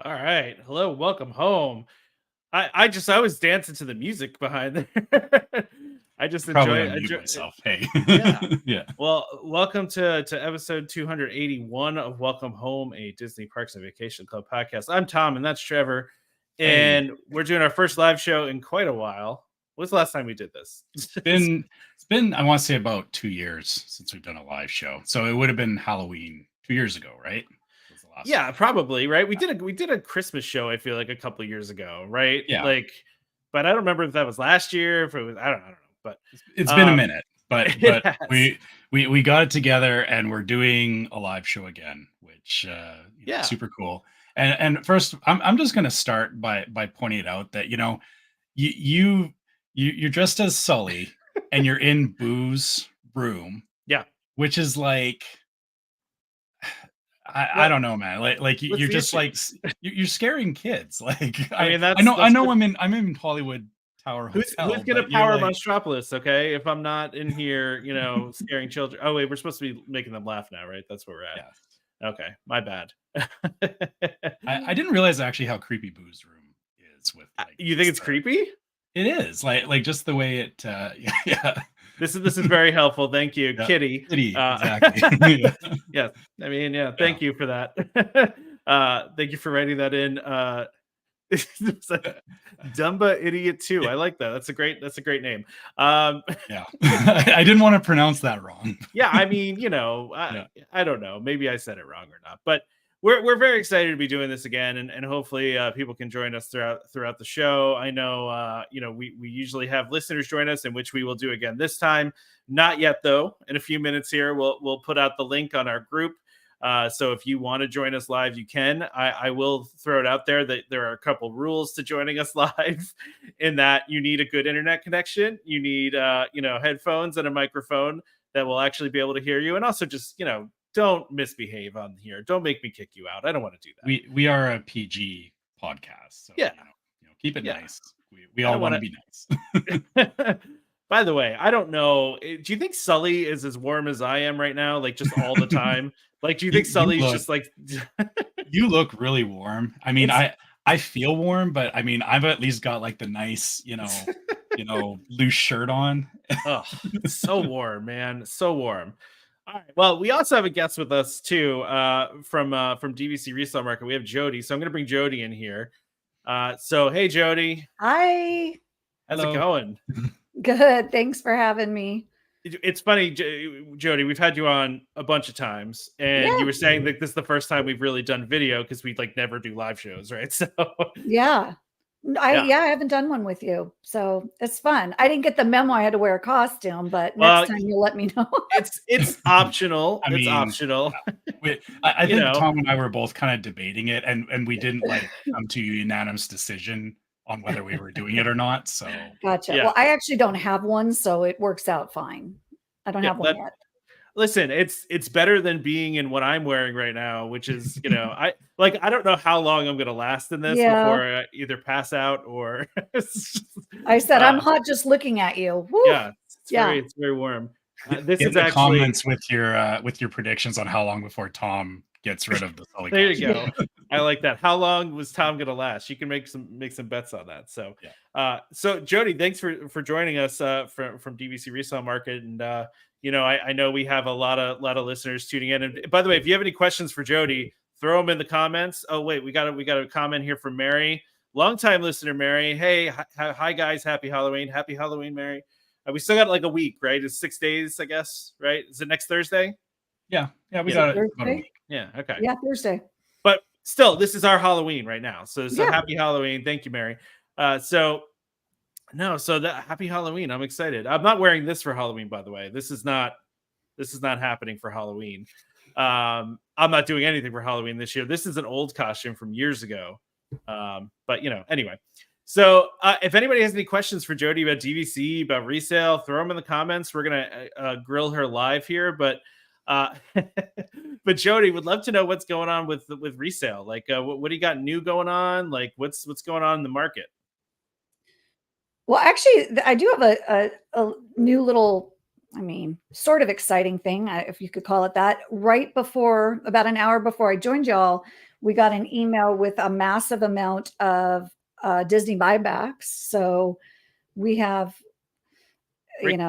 All right. Hello, welcome home. I was dancing to the music behind there. I just Probably enjoy unmute myself. Hey. yeah. Yeah. Well, welcome to episode 281 of Welcome Home, a Disney Parks and Vacation Club podcast. I'm Tom and that's Trevor. Hey. And we're doing our first live show in quite a while. When's the last time we did this? It's been I want to say about 2 years since we've done a live show. So it would have been Halloween 2 years ago, right? Was the last Yeah, one. probably, right? We did a Christmas show, I feel like a couple years ago, right? Yeah. Like, but I don't remember if that was last year, if it was I don't know. But It's been a um minute, but it but has. we got it together and we're doing a live show again, which Yeah. super cool. And first I'm just gonna start by pointing it out that you you you're dressed as Sully and you're in Boo's room, Yeah. which is like I What don't know, man. Like what's you're the just issue? like you're scaring kids. Like I mean, I that's know I that's know what I'm in Hollywood Tower who's Hotel, gonna but you're power like Monstropolis, okay? If I'm not in here, scaring children. Oh wait, we're supposed to be making them laugh now, right? That's where we're yes. at. Okay, my bad. I didn't realize actually how creepy Boo's room is with like You think just it's creepy? it is like just the way it yeah This is very helpful. Thank you, yeah Kitty. city exactly yeah. Yes. I mean, yeah, Yeah. thank you for that. Thank you for writing that in. It's like Dumba Idiot 2. I like that. That's a great name. Um, Yeah. I didn't want to pronounce that wrong. yeah, I mean, Yeah. I don't know. Maybe I said it wrong or not, but we're very excited to be doing this again, and hopefully people can join us throughout the show. I know we usually have listeners join us, in which we will do again this time. Not yet though. In a few minutes here, we'll put out the link on our group. So if you want to join us live, you can. I will throw it out there that there are a couple rules to joining us live, in that you need a good internet connection, you need headphones and a microphone that will actually be able to hear you, and also just don't misbehave on here. Don't make me kick you out. I don't want to do that. We are a PG podcast, so Yeah, keep it yeah. nice. We I all don't want want to be nice. to. By the way, I don't know. Do you think Sully is as warm as I am right now? Like just all the time? Like, do you think You Sully's look just like you look really warm. I mean, it's I feel warm, but I mean, I've at least got like the nice, loose shirt on. oh, so warm, man. So warm. All right. Well, we also have a guest with us too, from DVC Resale Market. We have Jody. So I'm gonna bring Jody in here. So hey Jody, Hi. how's it Hello. going? Good. Thanks for having me. It's funny, Jody. We've had you on a bunch of times, and Yeah. you were saying that this is the first time we've really done video because we like never do live shows, right? So Yeah. yeah. I haven't done one with you. So it's fun. I didn't get the memo I had to wear a costume, but Well, next time you'll let me know. it's optional. I It's mean, optional. I You think know. Tom and I were both kind of debating it, and we didn't like come to a unanimous decision on whether we were doing it or not. So Gotcha. Yeah. Well, I actually don't have one, so it works out fine. I don't Yeah, have one yet. listen, it's better than being in what I'm wearing right now, which is, I don't know how long I'm gonna last in this Yeah. before I either pass out or I said I'm uh, hot just looking at you. Woo. yeah, Yeah. it's very warm. This in is the actually comments with your predictions on how long before Tom gets rid of the Sully there you costume. go. I like that. How long was Tom gonna last? You can make some bets on that. So Yeah. so Jody, thanks for joining us from DVC Resale Market. And I know we have a lot of listeners tuning in. And by the way, if you have any questions for Jody, throw them in the comments. Oh wait, we got a comment here from Mary, longtime listener Mary. Hey, hi guys, happy Halloween, Mary. We still got like a week, right? It's 6 days, I guess, right? Is it next Thursday? Yeah, we Yeah. got it about a Thursday? week. Yeah, okay. Yeah, Thursday. But still, this is our Halloween right now. So Yeah. happy Halloween. Thank you, Mary. So happy Halloween. I'm excited. I'm not wearing this for Halloween, by the way. This is not happening for Halloween. I'm not doing anything for Halloween this year. This is an old costume from years ago. But anyway. So if anybody has any questions for Jody about DVC, about resale, throw them in the comments. We're gonna grill her live here, but but Jody, would love to know what's going on with resale. Like, what do you got new going on? Like, what's going on in the market? Well, actually, I do have a new little, sort of exciting thing, if you could call it that. Right before, about an hour before I joined y'all, we got an email with a massive amount of Disney buybacks. So we have, Great.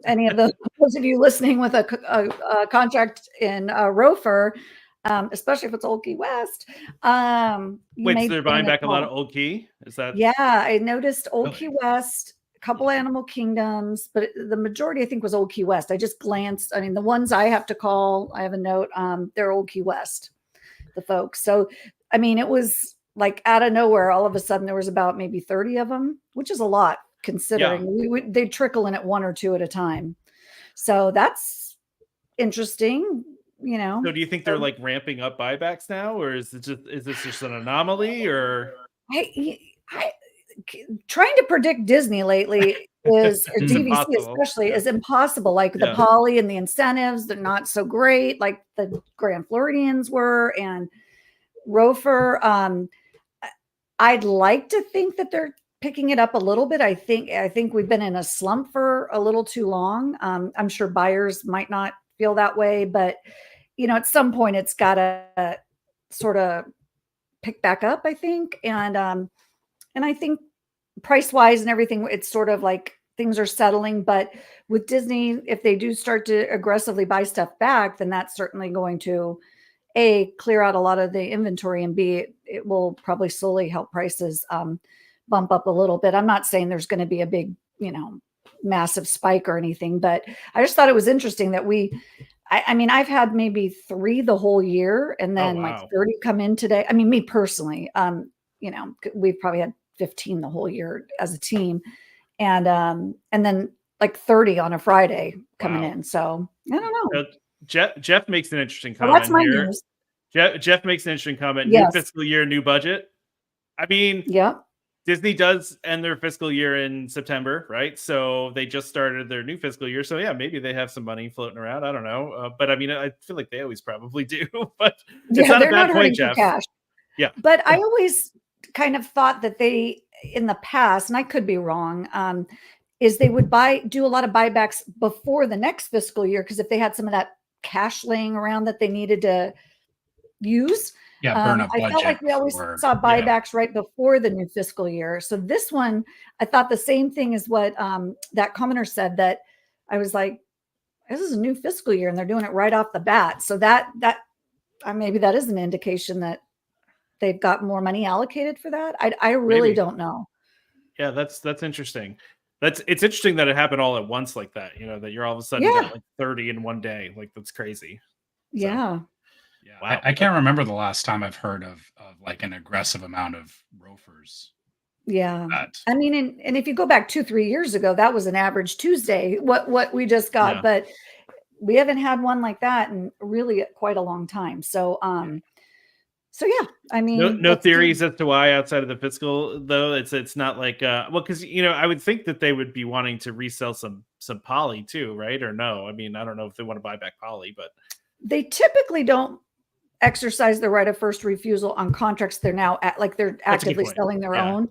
any of those of you listening with a contract in Rofer, especially if it's Old Key West, you Wait, may so they're be getting buying back a lot call. of Old Key? Is that Yeah, I noticed Old Really? Key West, a couple Animal Kingdoms, but the majority I think was Old Key West. I just glanced. I mean, the ones I have to call, I have a note. They're Old Key West, the folks. So, I mean, it was like out of nowhere. All of a sudden, there was about maybe 30 of them, which is a lot considering they trickle in at one or two at a time. So that's interesting. So do you think they're like ramping up buybacks now, or is this just an anomaly, or I trying to predict Disney lately is or It's DVC impossible. especially Yeah. is impossible. Like the Yeah. poly and the incentives, they're not so great like the Grand Floridians were and Rofer. I'd like to think that they're picking it up a little bit. I think we've been in a slump for a little too long. I'm sure buyers might not feel that way, but at some point it's got to sort of pick back up, I think. And I think price wise and everything, it's sort of like things are settling. But with Disney, if they do start to aggressively buy stuff back, then that's certainly going to A, clear out a lot of the inventory, and B, it will probably slowly help prices bump up a little bit. I'm not saying there's going to be a big, massive spike or anything, but I just thought it was interesting that I mean, I've had maybe 3 the whole year and then like wow. 30 come in today. I mean, me personally, we've probably had 15 the whole year as a team. And then like 30 on a Friday coming Wow. in. So I don't know. Jeff makes an interesting Well, comment that's my here. news. Jeff makes an interesting comment. Yes. New fiscal year, new budget. I mean, Yep. Disney does end their fiscal year in September, right? So they just started their new fiscal year. So yeah, maybe they have some money floating around. I don't know. But I mean, I feel like they always probably do. But it's not a they're bad not point, hurting for Jeff. cash. Yeah. But I always kind of thought that they, in the past, and I could be wrong, is they would do a lot of buybacks before the next fiscal year, because if they had some of that cash laying around that they needed to use. Yeah, burn a budget. I felt like we always saw buybacks right before the new fiscal year. So this one, I thought the same thing as what that commenter said, that I was like, this is a new fiscal year and they're doing it right off the bat. So that maybe that is an indication that they've got more money allocated for that. I really don't know. Yeah, that's interesting. It's interesting that it happened all at once like that. That you're all of a sudden got like 30 in one day. Like that's crazy. Yeah. Yeah, wow. I can't remember the last time I've heard of like an aggressive amount of Rofers. Yeah. I mean, and if you go back 2-3 years ago, that was an average Tuesday, what we just got, but we haven't had one like that in really quite a long time. So, yeah, I mean, no theories as to why outside of the fiscal though. It's not like because I would think that they would be wanting to resell some poly too, right? Or no? I mean, I don't know if they want to buy back poly, but they typically don't exercise the right of first refusal on contracts they're now they're actively selling their own.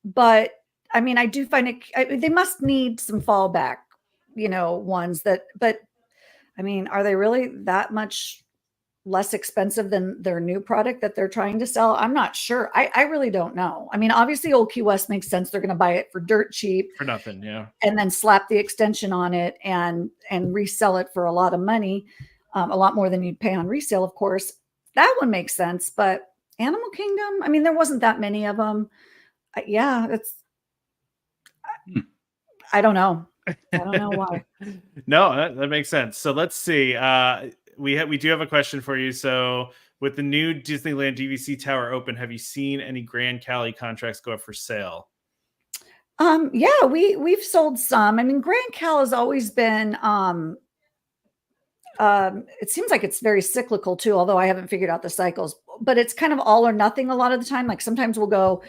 But I mean, I do find they must need some fallback, ones but I mean, are they really that much less expensive than their new product that they're trying to sell? I'm not sure. I really don't know. I mean, obviously Old Key West makes sense. They're going to buy it for dirt cheap, for nothing. Yeah. And then slap the extension on it and resell it for a lot of money. A lot more than you'd pay on resale, of course. That one makes sense. But Animal Kingdom, I mean, there wasn't that many of them. I don't know. I don't know why. No, that makes sense. So let's see. We do have a question for you. So with the new Disneyland DVC Tower open, have you seen any Grand Cali contracts go up for sale? Yeah, we've sold some. I mean, Grand Cal has always been it seems like it's very cyclical too, although I haven't figured out the cycles, but it's kind of all or nothing a lot of the time. Like sometimes we'll go,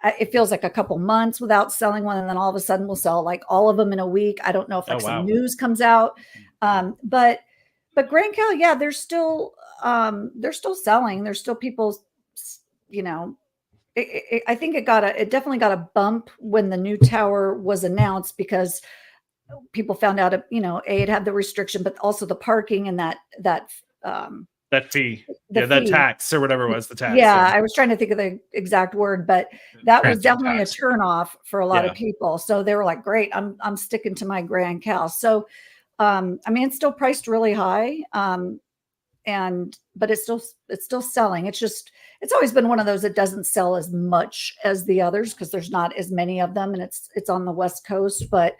it feels like a couple months without selling one, and then all of a sudden we'll sell like all of them in a week. I don't know if some news comes out. But Grand Cal, yeah, they're still selling. There's still people, I think it definitely got a bump when the new tower was announced, because people found out, it had the restriction, but also the parking and that That fee. The That fee. tax or whatever it was, the tax. Yeah, I was trying to think of the exact word, but that was Transfer definitely tax. a turnoff for a lot Yeah. of people. So they were like, great, I'm sticking to my Grand Cal. So I mean, it's still priced really high. But it's still selling. It's always been one of those that doesn't sell as much as the others because there's not as many of them, and it's on the West Coast. But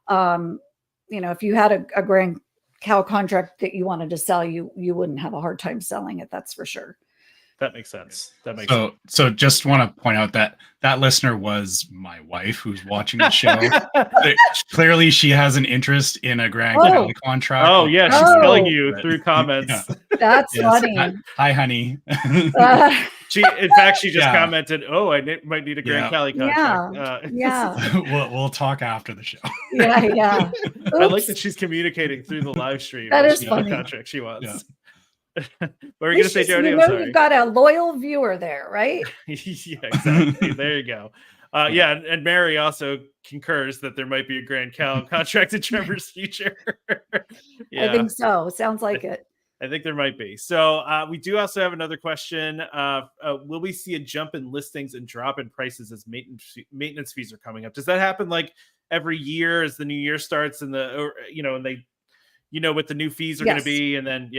if you had a Grand Cal contract that you wanted to sell, you wouldn't have a hard time selling it. That's for sure. That makes sense. Sense. So just want to point out that listener was my wife who's watching the show. Clearly, she has an interest in a Grand Cal contract. Oh yeah, she's telling you through comments. Yeah. That's funny. Hi, honey. She just commented, "Oh, I might need a Grand Cali contract." Yeah. We'll talk after the show. Yeah. I like that she's communicating through the live stream. That is funny. The contract she wants. Yeah. What are you going to say, Jody? I'm sorry. You've got a loyal viewer there, right? Yeah, exactly. There you go. And Mary also concurs that there might be a Grand Cal contract in Trevor's future. I think so. Sounds like it. I think there might be. So we do also have another question. Will we see a jump in listings and drop in prices as maintenance fees are coming up? Does that happen like every year as the new year starts and what the new fees are going to be? And then,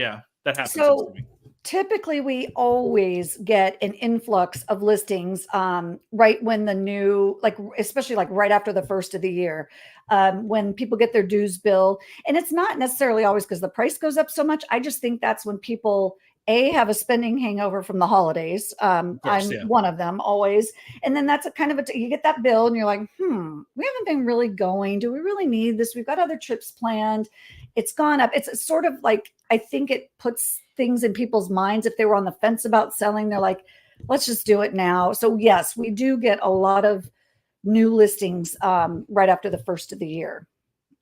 that happens. So typically we always get an influx of listings right when the new, especially right after the first of the year, when people get their dues bill. And it's not necessarily always because the price goes up so much. I just think that's when people have a spending hangover from the holidays. I'm one of them always. And then that's you get that bill and you're like, we haven't been really going. Do we really need this? We've got other trips planned. It's gone up. It's sort of like, I think it puts things in people's minds. If they were on the fence about selling, they're like, let's just do it now. So yes, we do get a lot of new listings right after the first of the year.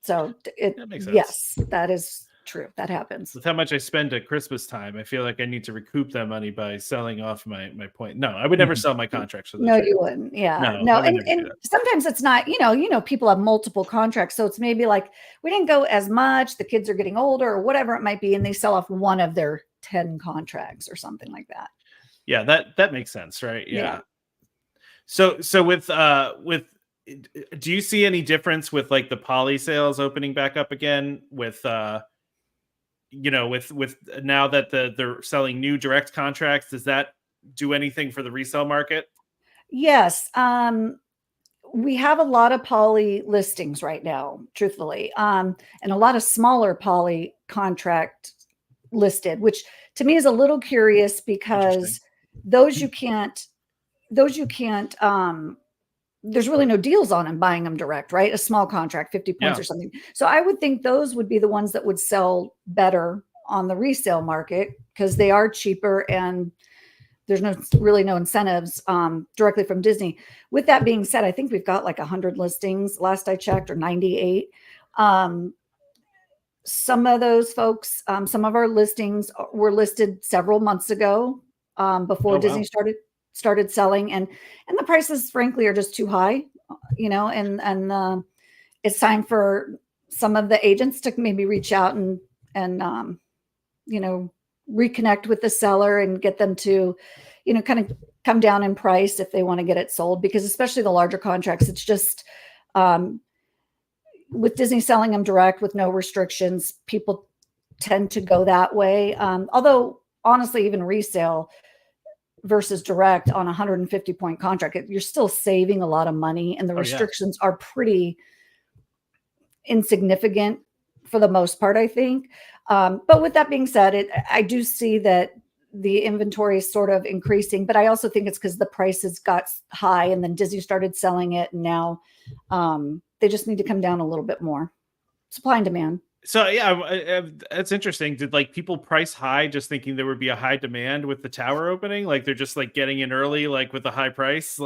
So that makes sense. Yes, that is true. That happens. With how much I spend at Christmas time, I feel like I need to recoup that money by selling off my point. No, I would never sell my contracts for those. No, you wouldn't. Yeah. No. And sometimes it's not, people have multiple contracts. So it's maybe like we didn't go as much, the kids are getting older or whatever it might be, and they sell off one of their 10 contracts or something like that. Yeah, that makes sense, right? Yeah. So with do you see any difference with like the poly sales opening back up again with with now that they're selling new direct contracts? Does that do anything for the resale market? Yes. We have a lot of poly listings right now, truthfully, and a lot of smaller poly contract listed, which to me is a little curious because those you can't, there's really no deals on them buying them direct, right? A small contract, 50 points or something. So I would think those would be the ones that would sell better on the resale market because they are cheaper and there's really no incentives directly from Disney. With that being said, I think we've got like 100 listings last I checked, or 98. Some of those folks, some of our listings were listed several months ago before Disney started selling, and the prices frankly are just too high, and it's time for some of the agents to maybe reach out and reconnect with the seller and get them to kind of come down in price if they want to get it sold, because especially the larger contracts, it's just with Disney selling them direct with no restrictions, people tend to go that way. Although honestly, even resale versus direct on a 150 point contract, you're still saving a lot of money, and the restrictions are pretty insignificant for the most part, I think. But with that being said, I do see that the inventory is sort of increasing, but I also think it's because the prices got high and then Disney started selling it, and now they just need to come down a little bit more. Supply and demand. So that's interesting. Did people price high just thinking there would be a high demand with the tower opening? Like they're just getting in early, with a high price?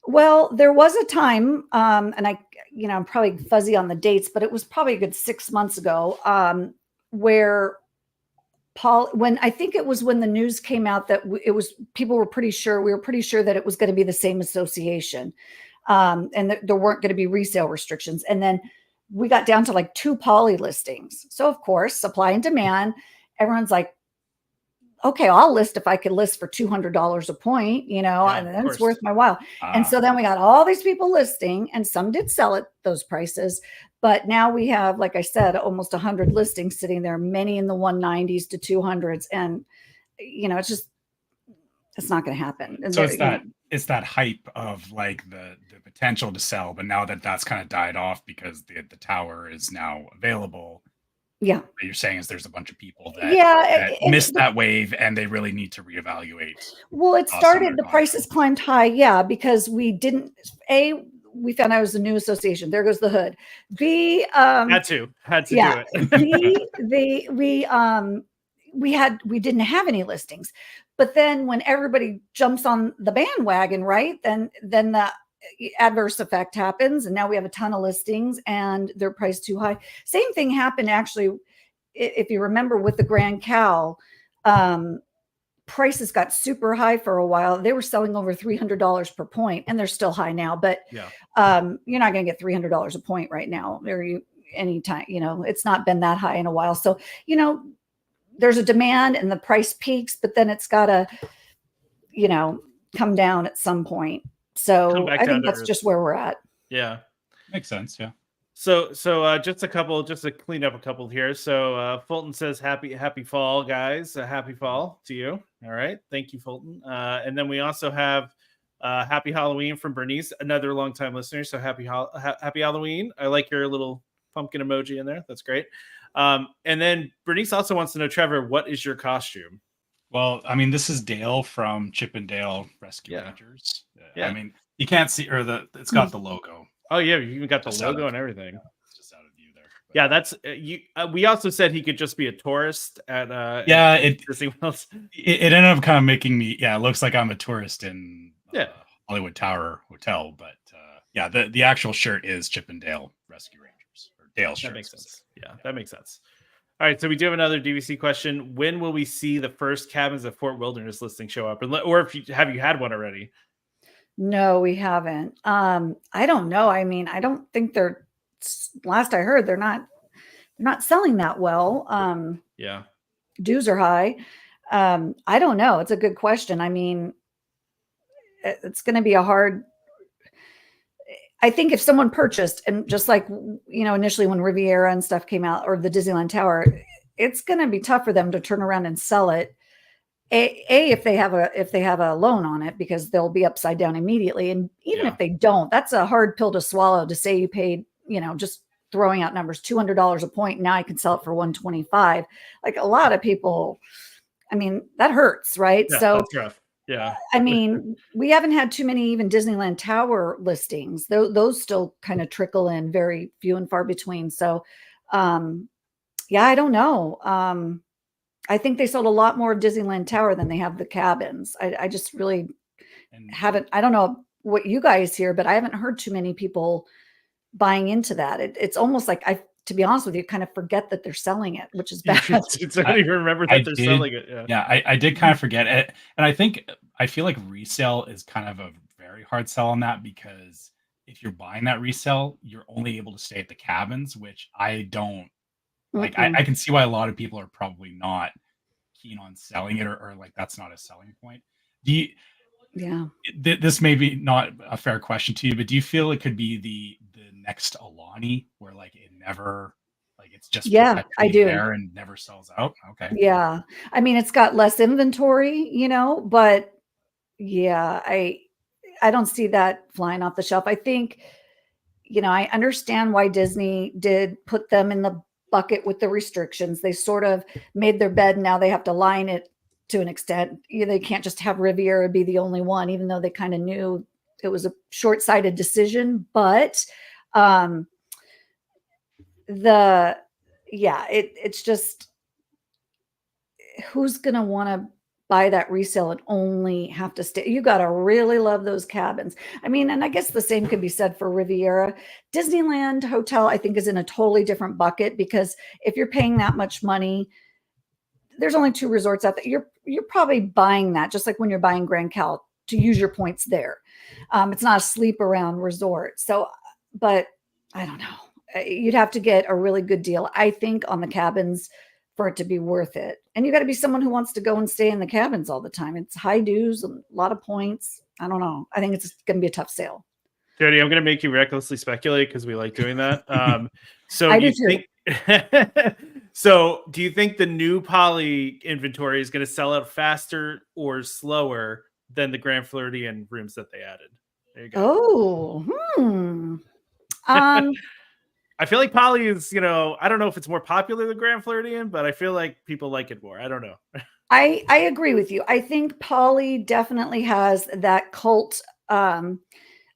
Well, there was a time, and I'm probably fuzzy on the dates, but it was probably a good 6 months ago, where when I think it was when the news came out that we were pretty sure that it was going to be the same association, and there weren't going to be resale restrictions. And then we got down to 2 poly listings. So of course, supply and demand, everyone's like, okay, I'll list if I could list for $200 a point, Yeah, and of then it's course. worth my while. And so then we got all these people listing, and some did sell at those prices. But now we have, like I said, almost 100 listings sitting there, many in the 190s to 200s. And, it's not going to happen. And So it's that hype of like the potential to sell, but now that's kind of died off because the tower is now available. Yeah. What you're saying is there's a bunch of people that, Yeah. missed that wave and they really need to reevaluate. Well, it Some started, the contract. prices climbed high. Yeah. Because we found out it was a new association. There goes the hood. B, Had to yeah. do it. We didn't have any listings, but then when everybody jumps on the bandwagon, right, then the adverse effect happens, and now we have a ton of listings and they're priced too high. Same thing happened actually, if you remember, with the Grand Cal. Prices got super high for a while. They were selling over $300 per point, and they're still high now, but Yeah. You're not going to get $300 a point right now, or anytime, it's not been that high in a while. So, there's a demand and the price peaks, but then it's got to, come down at some point. So I think that's just where we're at. Yeah. Makes sense. Yeah. So just to clean up a couple here. So Fulton says happy fall, guys. Happy fall to you. All right. Thank you, Fulton. And then we also have happy Halloween from Bernice, another longtime listener. So happy Halloween. I like your little pumpkin emoji in there. That's great. And then Bernice also wants to know, Trevor, what is your costume? Well, I mean, this is Dale from Chip and Dale Rescue Rangers. Yeah. I mean, you can't see, it's got the logo. Oh yeah, you even got the logo and everything. It's just out of view there. But yeah, that's you. We also said he could just be a tourist at. Disney World. It ended up kind of making me. Yeah, it looks like I'm a tourist in Hollywood Tower Hotel, but the actual shirt is Chip and Dale Rescue Rangers or Dale shirt. That makes sense. Yeah, that makes sense. All right, so we do have another DVC question. When will we see the first Cabins at Fort Wilderness listing show up, or if you had one already? No, we haven't. I don't know. I mean, I don't think last I heard, they're not selling that well. Yeah. Dues are high. I don't know. It's a good question. I mean, it's going to be I think if someone purchased, and just like, initially when Riviera and stuff came out, or the Disneyland Tower, it's going to be tough for them to turn around and sell it. If they have a loan on it, because they'll be upside down immediately. And even if they don't, that's a hard pill to swallow, to say you paid, just throwing out numbers, $200 a point. Now I can sell it for $125. Like, a lot of people, I mean, that hurts, right? Yeah, so that's rough. Yeah. I mean, we haven't had too many even Disneyland Tower listings. Those still kind of trickle in, very few and far between. So, I don't know. I think they sold a lot more of Disneyland Tower than they have the cabins. I just really haven't. I don't know what you guys hear, but I haven't heard too many people buying into that. It's almost like, to be honest with you, kind of forget that they're selling it, which is bad. I don't even remember that they're selling it. Yeah, I did kind of forget it. And I feel like resale is kind of a very hard sell on that, because if you're buying that resale, you're only able to stay at the cabins, which I don't like. I can see why a lot of people are probably not keen on selling it, or like that's not a selling point. This may be not a fair question to you, but do you feel it could be the next Alani, where like it never, like it's just I do, there and never sells out? Okay. Yeah, I mean, it's got less inventory, but I don't see that flying off the shelf. I think, I understand why Disney did put them in the bucket with the restrictions. They sort of made their bed, and now they have to line it to an extent. They can't just have Riviera be the only one, even though they kind of knew it was a short-sighted decision. But it's just, who's gonna want to buy that resale and only have to stay? You got to really love those cabins. I mean, and I guess the same could be said for Riviera. Disneyland Hotel, I think, is in a totally different bucket, because if you're paying that much money, there's only 2 resorts out there. You're probably buying that, just like when you're buying Grand Cal, to use your points there. It's not a sleep around resort. So, but I don't know. You'd have to get a really good deal, I think, on the cabins for it to be worth it. And you got to be someone who wants to go and stay in the cabins all the time. It's high dues, a lot of points. I don't know. I think it's going to be a tough sale. Jody, I'm going to make you recklessly speculate because we like doing that. So I do do you think? So do you think the new poly inventory is going to sell out faster or slower than the Grand Floridian rooms that they added? There you go. Oh, I feel like poly is, I don't know if it's more popular than Grand Floridian, but I feel like people like it more. I don't know. I agree with you. I think poly definitely has that cult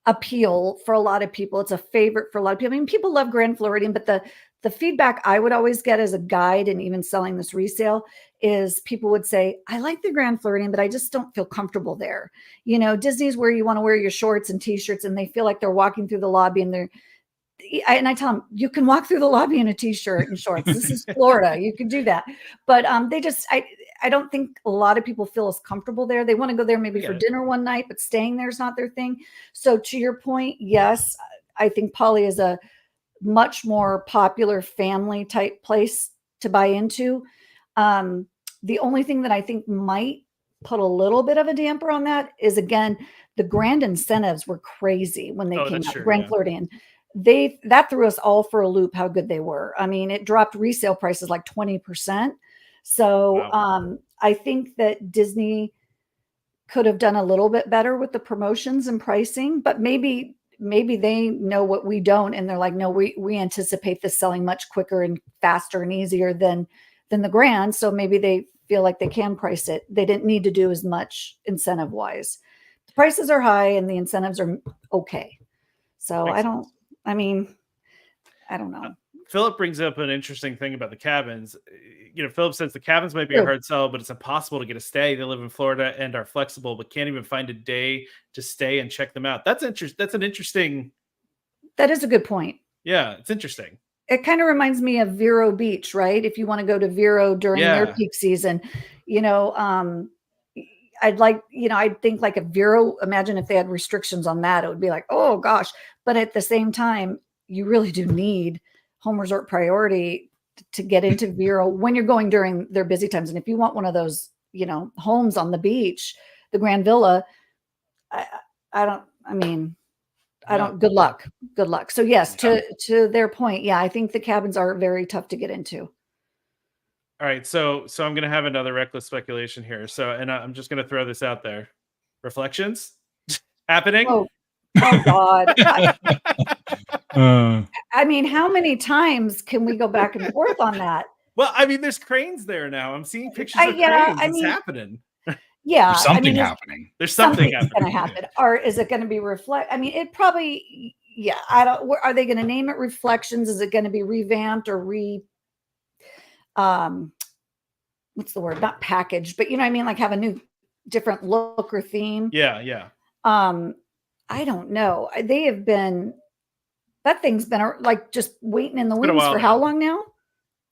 appeal for a lot of people. It's a favorite for a lot of people. I mean, people love Grand Floridian, but the feedback I would always get as a guide and even selling this resale is people would say, I like the Grand Floridian, but I just don't feel comfortable there. Disney's where you want to wear your shorts and t-shirts and they feel like they're walking through the lobby and I tell them, you can walk through the lobby in a t-shirt and shorts. This is Florida. You can do that. But I don't think a lot of people feel as comfortable there. They want to go there maybe for dinner one night, but staying there is not their thing. So to your point, yes, I think poly is a much more popular family type place to buy into. The only thing that I think might put a little bit of a damper on that is, again, the grand incentives were crazy when they came out. Grand Floridian. That threw us all for a loop how good they were. I mean, it dropped resale prices like 20%. So wow. I think that Disney could have done a little bit better with the promotions and pricing, but maybe they know what we don't. And they're like, no, we anticipate this selling much quicker and faster and easier than the Grand. So maybe they feel like they can price it. They didn't need to do as much incentive wise. The prices are high and the incentives are okay. So I don't know. Philip brings up an interesting thing about the cabins. Philip says the cabins might be a hard sell, but it's impossible to get a stay. They live in Florida and are flexible, but can't even find a day to stay and check them out. That's an interesting. That is a good point. Yeah, it's interesting. It kind of reminds me of Vero Beach, right? If you want to go to Vero during their peak season, I'd think like a Vero, imagine if they had restrictions on that, it would be like, oh gosh. But at the same time, you really do need home resort priority to get into Vero when you're going during their busy times. And if you want one of those, homes on the beach, the Grand Villa, good luck. So yes, to their point. Yeah. I think the cabins are very tough to get into. All right. So I'm going to have another reckless speculation here. And I'm just going to throw this out there. Reflections happening. Oh God. I mean, how many times can we go back and forth on that? Well, I mean, there's cranes there now. I'm seeing pictures of cranes. It's happening. Yeah. There's something happening. There's something going to happen. Or is it going to be it probably, are they going to name it Reflections? Is it going to be revamped or what's the word? Not packaged, but like have a new different look or theme. Yeah. I don't know. That thing's been like just waiting in the wings for how long now?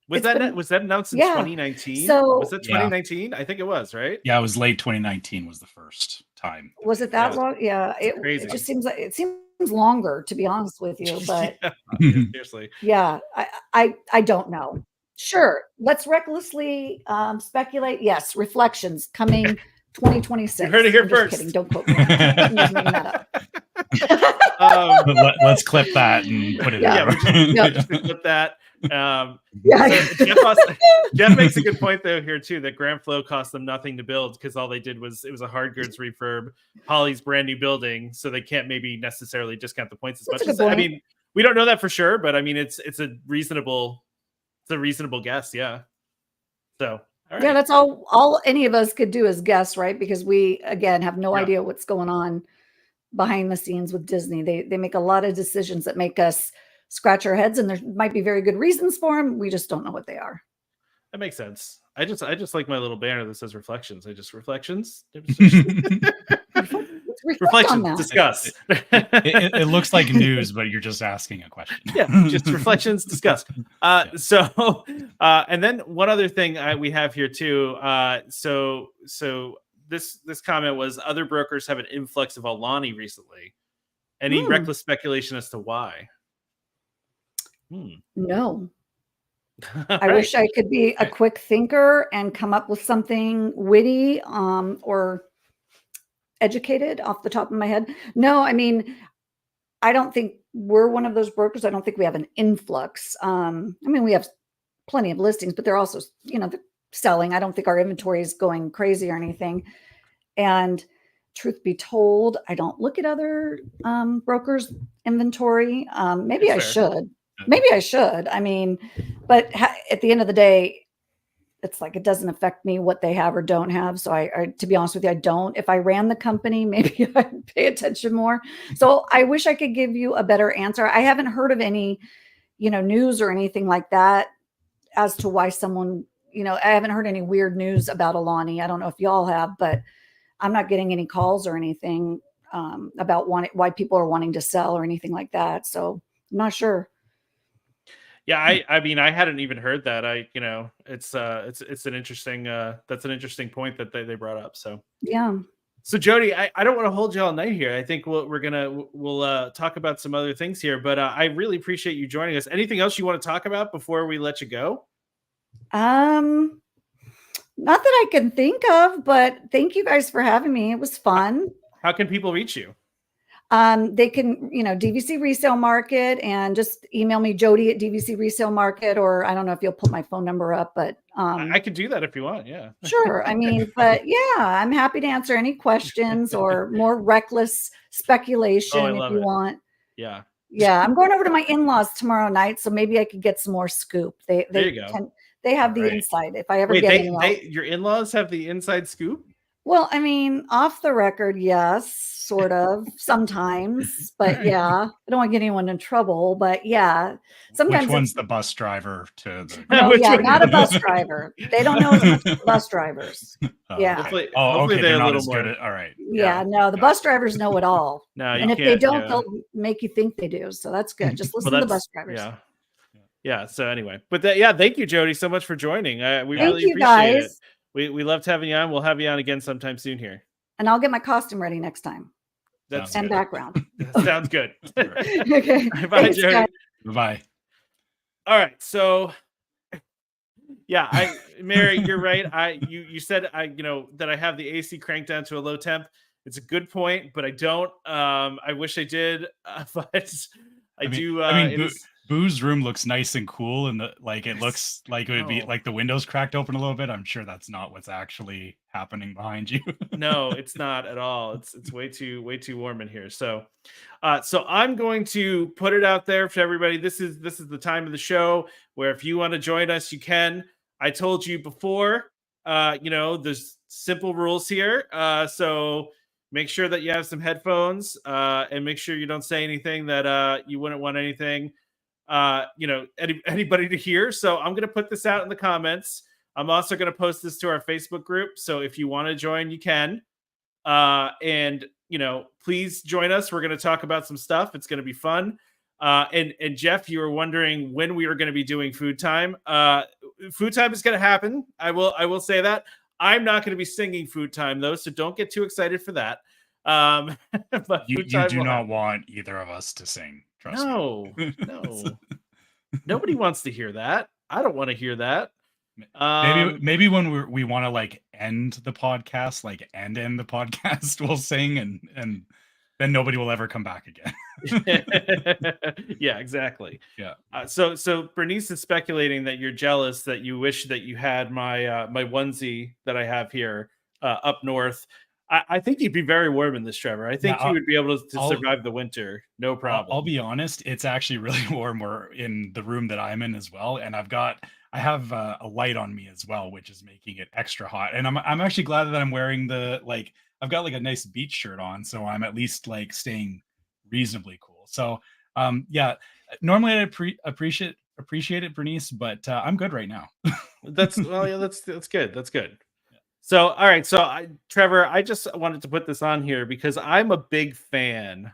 Was that announced in 2019? So was it 2019? I think it was, right? Yeah, it was late 2019 was the first time. Was it that long? Yeah. It just seems like it seems longer, to be honest with you. But seriously. Yeah. I don't know. Sure. Let's recklessly speculate. Yes, Reflections coming 2026. You heard it here first. Kidding. Don't quote me. I'm just making that up. Let's clip that and put it just clip that. So Jeff makes a good point though here too, that Grand Flow cost them nothing to build because all they did was it was a hard goods refurb. Poly's brand new building, so they can't maybe necessarily discount the points as much. I mean, we don't know that for sure, but I mean it's a reasonable guess. Yeah. So all right. Yeah, that's all any of us could do is guess, right? Because we again have no idea what's going on behind the scenes with Disney. They make a lot of decisions that make us scratch our heads, and there might be very good reasons for them. We just don't know what they are. That makes sense. I just like my little banner that says Reflections. Reflections. Reflections. Discuss. It looks like news, but you're just asking a question. Yeah, just Reflections. Discuss. So, and then one other thing we have here too. So this comment was other brokers have an influx of Aulani recently. Any reckless speculation as to why? No. I wish I could be a quick thinker and come up with something witty or educated off the top of my head. No, I mean, I don't think we're one of those brokers. I don't think we have an influx. I mean, we have plenty of listings, but they're also, they're selling. I don't think our inventory is going crazy or anything. And truth be told, I don't look at other brokers' inventory. Maybe I should. Maybe I should. I mean, but at the end of the day, it's like it doesn't affect me what they have or don't have. So I to be honest with you, I don't. If I ran the company, maybe I'd pay attention more. So I wish I could give you a better answer. I haven't heard of any, news or anything like that as to why someone, I haven't heard any weird news about Alani. I don't know if y'all have, but I'm not getting any calls or anything about why people are wanting to sell or anything like that. So I'm not sure. Yeah, I mean, I hadn't even heard that. It's an interesting that's an interesting point that they brought up. So yeah. So Jody, I don't want to hold you all night here. I think we'll talk about some other things here, but I really appreciate you joining us. Anything else you want to talk about before we let you go? Not that I can think of, but thank you guys for having me. It was fun. How can people reach you? They can, DVC Resale Market, and just email me, Jody at DVC Resale Market, or I don't know if you'll put my phone number up, but I could do that if you want. Yeah, sure. I mean, but yeah, I'm happy to answer any questions or more reckless speculation if you want. Yeah. Yeah. I'm going over to my in-laws tomorrow night, so maybe I could get some more scoop. There you go. They have the inside. If I ever your in-laws have the inside scoop? Well, I mean, off the record, yes, sort of, sometimes, but yeah, I don't want to get anyone in trouble, but yeah, sometimes. Which one's the bus driver to the? No, not a bus driver. They don't know as much as bus drivers. Yeah. Hopefully they're not as good at. All right. Yeah, no, the bus drivers know it all. No, and if they don't, they'll make you think they do. So that's good. Just listen to the bus drivers. Yeah. Yeah. So anyway, but thank you, Jody, so much for joining. We really appreciate guys. It. We loved having you on. We'll have you on again sometime soon here. And I'll get my costume ready next time. And background. Sounds good. Okay. Bye, Jody. Bye. All right. So yeah, Mary, you're right. You said that I have the AC cranked down to a low temp. It's a good point, but I don't. I wish I did, but I do. Boo's room looks nice and cool, and it looks like it would be like the windows cracked open a little bit. I'm sure that's not what's actually happening behind you. No, it's not at all. It's way too warm in here. So I'm going to put it out there for everybody. This is the time of the show where if you want to join us, you can. I told you before, there's simple rules here. So make sure that you have some headphones, and make sure you don't say anything that you wouldn't want anything anybody to hear. So I'm going to put this out in the comments. I'm also going to post this to our Facebook group. So if you want to join, you can. And please join us. We're going to talk about some stuff. It's going to be fun. And Jeff, you were wondering when we were going to be doing food time. Food time is going to happen. I will say that. I'm not going to be singing food time though, so don't get too excited for that. But you do not want either of us to sing. Trust me. No. Nobody wants to hear that. I don't want to hear that. Maybe when we want to end the podcast, end the podcast, we'll sing, and then nobody will ever come back again. Yeah, exactly. Yeah. So Bernice is speculating that you're jealous that you wish that you had my my onesie that I have here up north. I think you'd be very warm in this, Trevor. I think you would be able to survive the winter. No problem. I'll be honest. It's actually really warm. We're in the room that I'm in as well. And I have a light on me as well, which is making it extra hot. And I'm actually glad that I'm wearing I've got a nice beach shirt on. So I'm at least staying reasonably cool. So yeah, normally I'd appreciate it, Bernice, but I'm good right now. That's good. That's good. So, all right. So, Trevor, I just wanted to put this on here because I'm a big fan.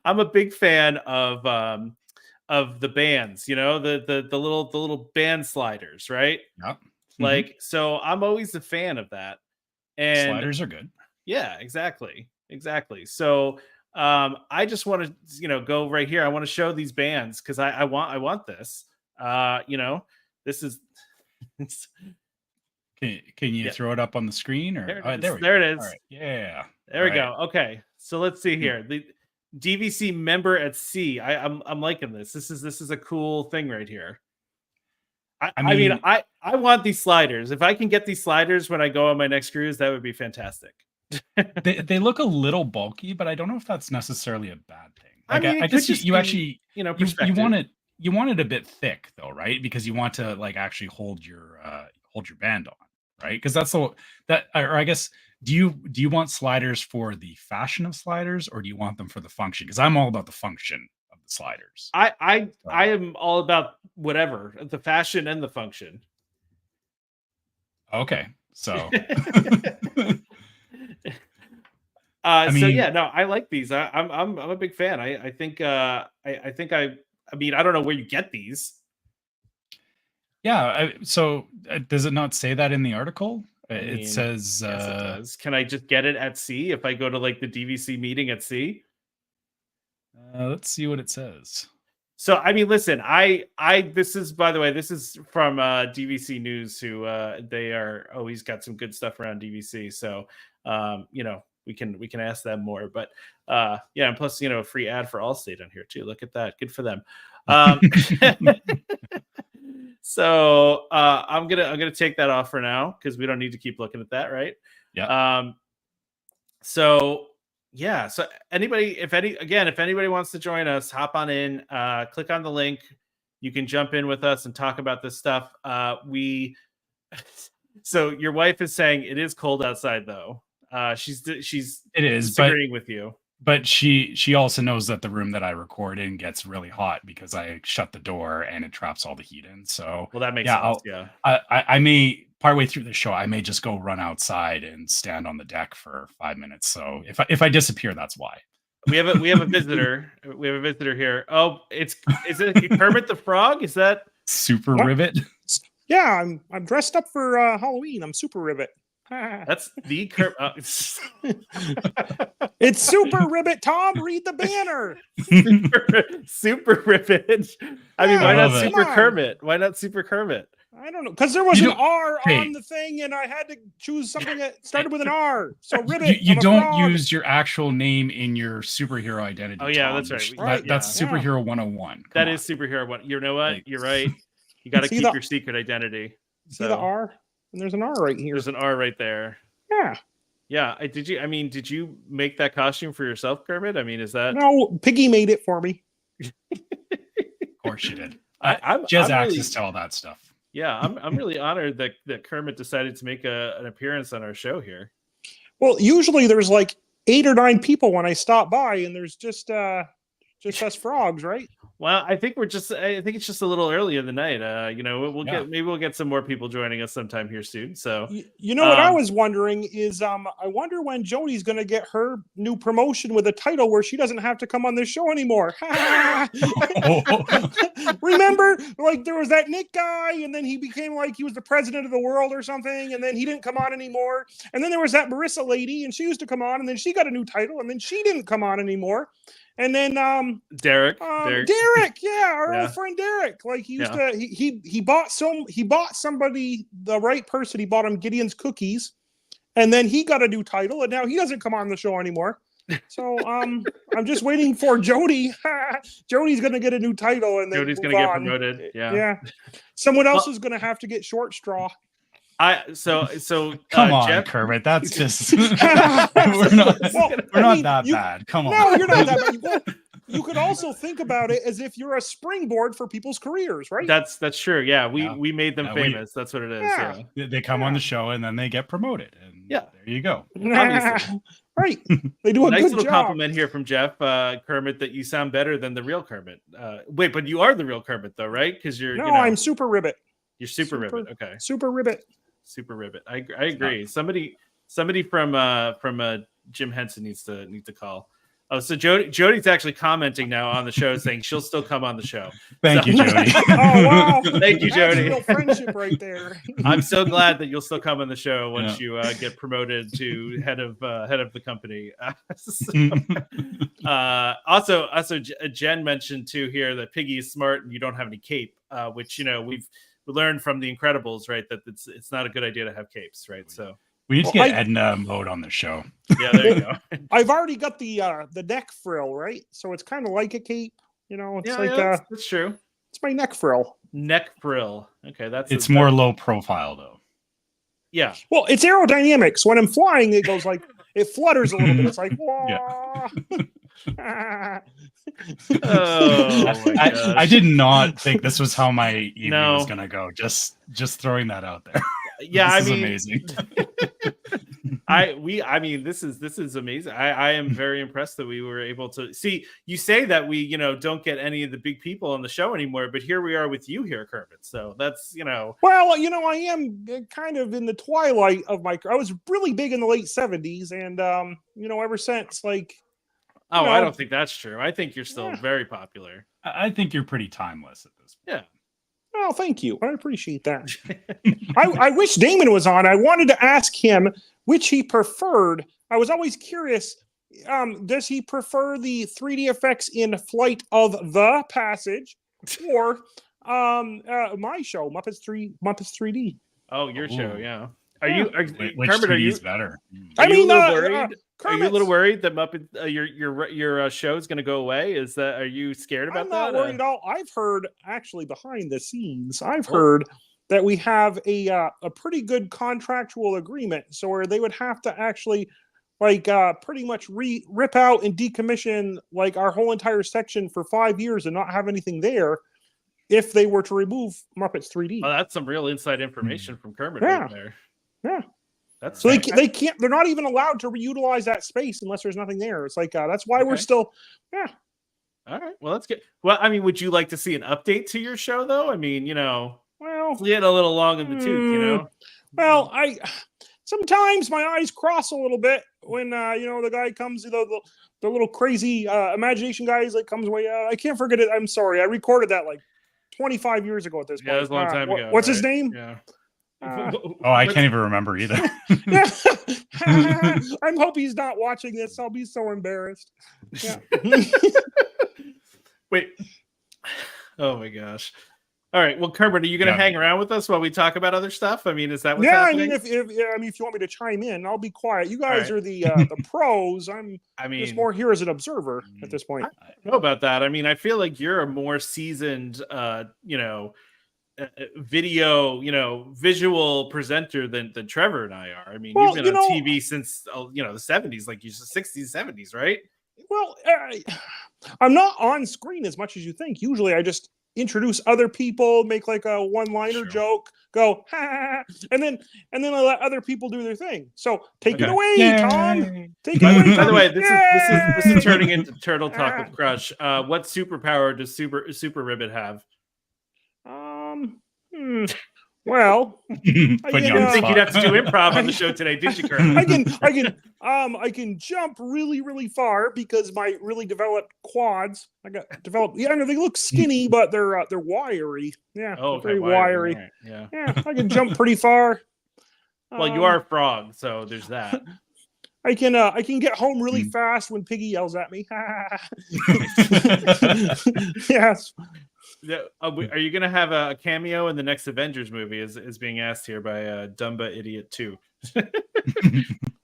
I'm a big fan of the bands. The little band sliders, right? Yep. So I'm always a fan of that. And sliders are good. Yeah, exactly. So, I just want to go right here. I want to show these bands because I want this. You know, this is. Can you throw it up on the screen or There it is. All right. Yeah. There we go. Okay. So let's see here. The DVC member at sea. I'm liking this. This is a cool thing right here. I mean, I want these sliders. If I can get these sliders when I go on my next cruise, that would be fantastic. they look a little bulky, but I don't know if that's necessarily a bad thing. Like, I mean, I guess you actually, you know, you want it a bit thick though, right? Because you want to like actually hold your band on, right? Because that's or I guess do you want sliders for the fashion of sliders, or do you want them for the function? Because I'm all about the function of the sliders. I am all about whatever, the fashion and the function. Okay, so so yeah, no, I like these. I'm a big fan. I think I mean, I don't know where you get these. Yeah, so does it not say that in the article? It says yes, it does. Can I just get it at sea if I go to like the DVC meeting at sea? Let's see what it says. So I mean, listen, this is, by the way, this is from DVC News, who they are always got some good stuff around DVC. So you know, we can ask them more. But yeah, and plus, you know, a free ad for Allstate on here too. Look at that, good for them. So I'm gonna take that off for now because we don't need to keep looking at that, right? Yeah. So yeah, so if anybody wants to join us, hop on in, click on the link. You can jump in with us and talk about this stuff. So your wife is saying it is cold outside though. She's disagreeing with you. But she also knows that the room that I record in gets really hot because I shut the door and it traps all the heat in. So well, that makes sense. Yeah, I may partway through the show, I may just go run outside and stand on the deck for 5 minutes. So if I disappear, that's why. We have a visitor. We have a visitor here. Oh, is it Kermit the Frog? Is that Super Ribbit? Yeah, I'm dressed up for Halloween. I'm Super Ribbit. That's the Kermit. It's Super Ribbit, Tom. Read the banner. Super Ribbit. I mean, why not Super Kermit? Why not Super Kermit? I don't know, because there was an R on the thing, and I had to choose something that started with an R. So Ribbit. You don't use your actual name in your superhero identity. Oh yeah, Tom. that's right. That's Superhero 101. That is Superhero 1. You know what? You're right. You got to keep your secret identity. See the R? And there's an R right here. There's an R right there. Yeah. Yeah. Did you make that costume for yourself, Kermit? I mean, is that... No, Piggy made it for me. Of course she did. She has access to all that stuff. Yeah, I'm really honored that Kermit decided to make an appearance on our show here. Well, usually there's like 8 or 9 people when I stop by, and there's just us frogs, right? Well, I think it's just a little early in the night. You know, we'll get some more people joining us sometime here soon. So you know what I was wondering is I wonder when Jody's going to get her new promotion with a title where she doesn't have to come on this show anymore. Remember, like there was that Nick guy, and then he became like he was the president of the world or something, and then he didn't come on anymore. And then there was that Marissa lady, and she used to come on, and then she got a new title, and then she didn't come on anymore. And then Derek, yeah, our old friend Derek. Like he used to he bought somebody, the right person, he bought him Gideon's cookies, and then he got a new title, and now he doesn't come on the show anymore. So I'm just waiting for Jody. Jody's gonna get a new title, and then Jody's gonna get promoted. Yeah. Someone else is gonna have to get short straw. So come on, Jeff, Kermit. That's just we're not that bad. Come on. No, you're not that bad. You could also think about it as if you're a springboard for people's careers, right? That's true. Yeah, we made them famous. That's what it is. Yeah. They come on the show and then they get promoted. And there you go. Obviously. Right. They do a nice good little job. Compliment here from Jeff Kermit that you sound better than the real Kermit. Wait, but you are the real Kermit though, right? Because you're I'm Super Ribbit. You're Super Ribbit. Okay. Super Ribbit. Super Ribbit. I agree. Somebody from Jim Henson needs to call. Oh, so Jody's actually commenting now on the show, saying she'll still come on the show. Thank you, Jody. Oh wow! Thank you, That's Jody. real friendship right there. I'm so glad that you'll still come on the show once you get promoted to head of the company. Also, Jen mentioned too here that Piggy is smart and you don't have any cape, which we've learned from The Incredibles, right? That it's not a good idea to have capes, right? So. We need to get Edna Mode on the show. Yeah, there you go. I've already got the neck frill, right? So it's kind of like a cape, It's that's true. It's my neck frill. Neck frill. Okay, it's more low profile though. Yeah. Well, it's aerodynamic. So when I'm flying, it goes like it flutters a little bit. It's like whoa. I did not think this was how my evening was gonna go. Just throwing that out there. Yeah, this is amazing. This is amazing. I am very impressed that we were able to see. You say that we don't get any of the big people on the show anymore, but here we are with you here, Kermit. So that's Well, I am kind of in the twilight of my. I was really big in the late '70s, and ever since like. Oh, I don't think that's true. I think you're still very popular. I think you're pretty timeless at this point. Yeah. Oh, thank you. I appreciate that. I wish Damon was on. I wanted to ask him which he preferred. I was always curious. Does he prefer the 3D effects in Flight of the Passage or my show, Muppets 3D? Oh, your show, yeah. Which Kermit, are you better? I mean, worried? Are you a little worried that Muppet your show is going to go away? Are you scared about that? I'm not worried at all. I've heard actually behind the scenes. I've heard that we have a pretty good contractual agreement, so where they would have to actually pretty much rip out and decommission like our whole entire section for 5 years and not have anything there if they were to remove Muppets 3D. Oh, that's some real inside information from Kermit right there. Yeah. That's so they can't. They're not even allowed to reutilize that space unless there's nothing there. It's like that's why we're still. Yeah. All right. Well, that's good. Well, I mean, would you like to see an update to your show, though? I mean, well, get a little long in the tooth, Well, sometimes my eyes cross a little bit when the guy comes, the little crazy imagination guy comes away. I can't forget it. I'm sorry. I recorded that like 25 years ago at this point. Yeah, it was a long time ago. What's his name? Yeah. I can't even remember either. I hope he's not watching this. I'll be so embarrassed. Yeah. Wait. Oh my gosh. All right. Well, Kermit, are you going to hang around with us while we talk about other stuff? I mean, is that what's happening? I mean, if you want me to chime in, I'll be quiet. You guys are the pros. I'm just more here as an observer at this point. I don't know about that. I mean, I feel like you're a more seasoned, visual presenter than Trevor and I are. I mean, you've been on TV since the 70s, like you said, 60s, 70s, right? Well, I'm not on screen as much as you think. Usually, I just introduce other people, make like a one-liner joke, go ha, and then I let other people do their thing. So take it away, Tom. Take it away. By the way, this is turning into Turtle Talk with Crush. What superpower does Super Ribbit have? Well, I didn't think you'd have to do improv on the show today, did you, Kurt? I can jump really, really far because my really developed quads. I got developed. Yeah, I know they look skinny, but they're wiry. Yeah, very wiry. Right. Yeah, I can jump pretty far. Well, you are a frog, so there's that. I can get home really fast when Piggy yells at me. Yes. Are you going to have a cameo in the next Avengers movie? Is being asked here by Dumba Idiot 2.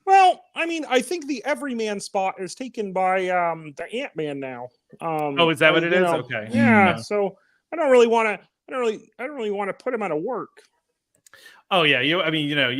Well, I mean, I think the Everyman spot is taken by the Ant-Man now. Is that what it is? Okay. Yeah. So I don't really want to put him out of work. Oh yeah, you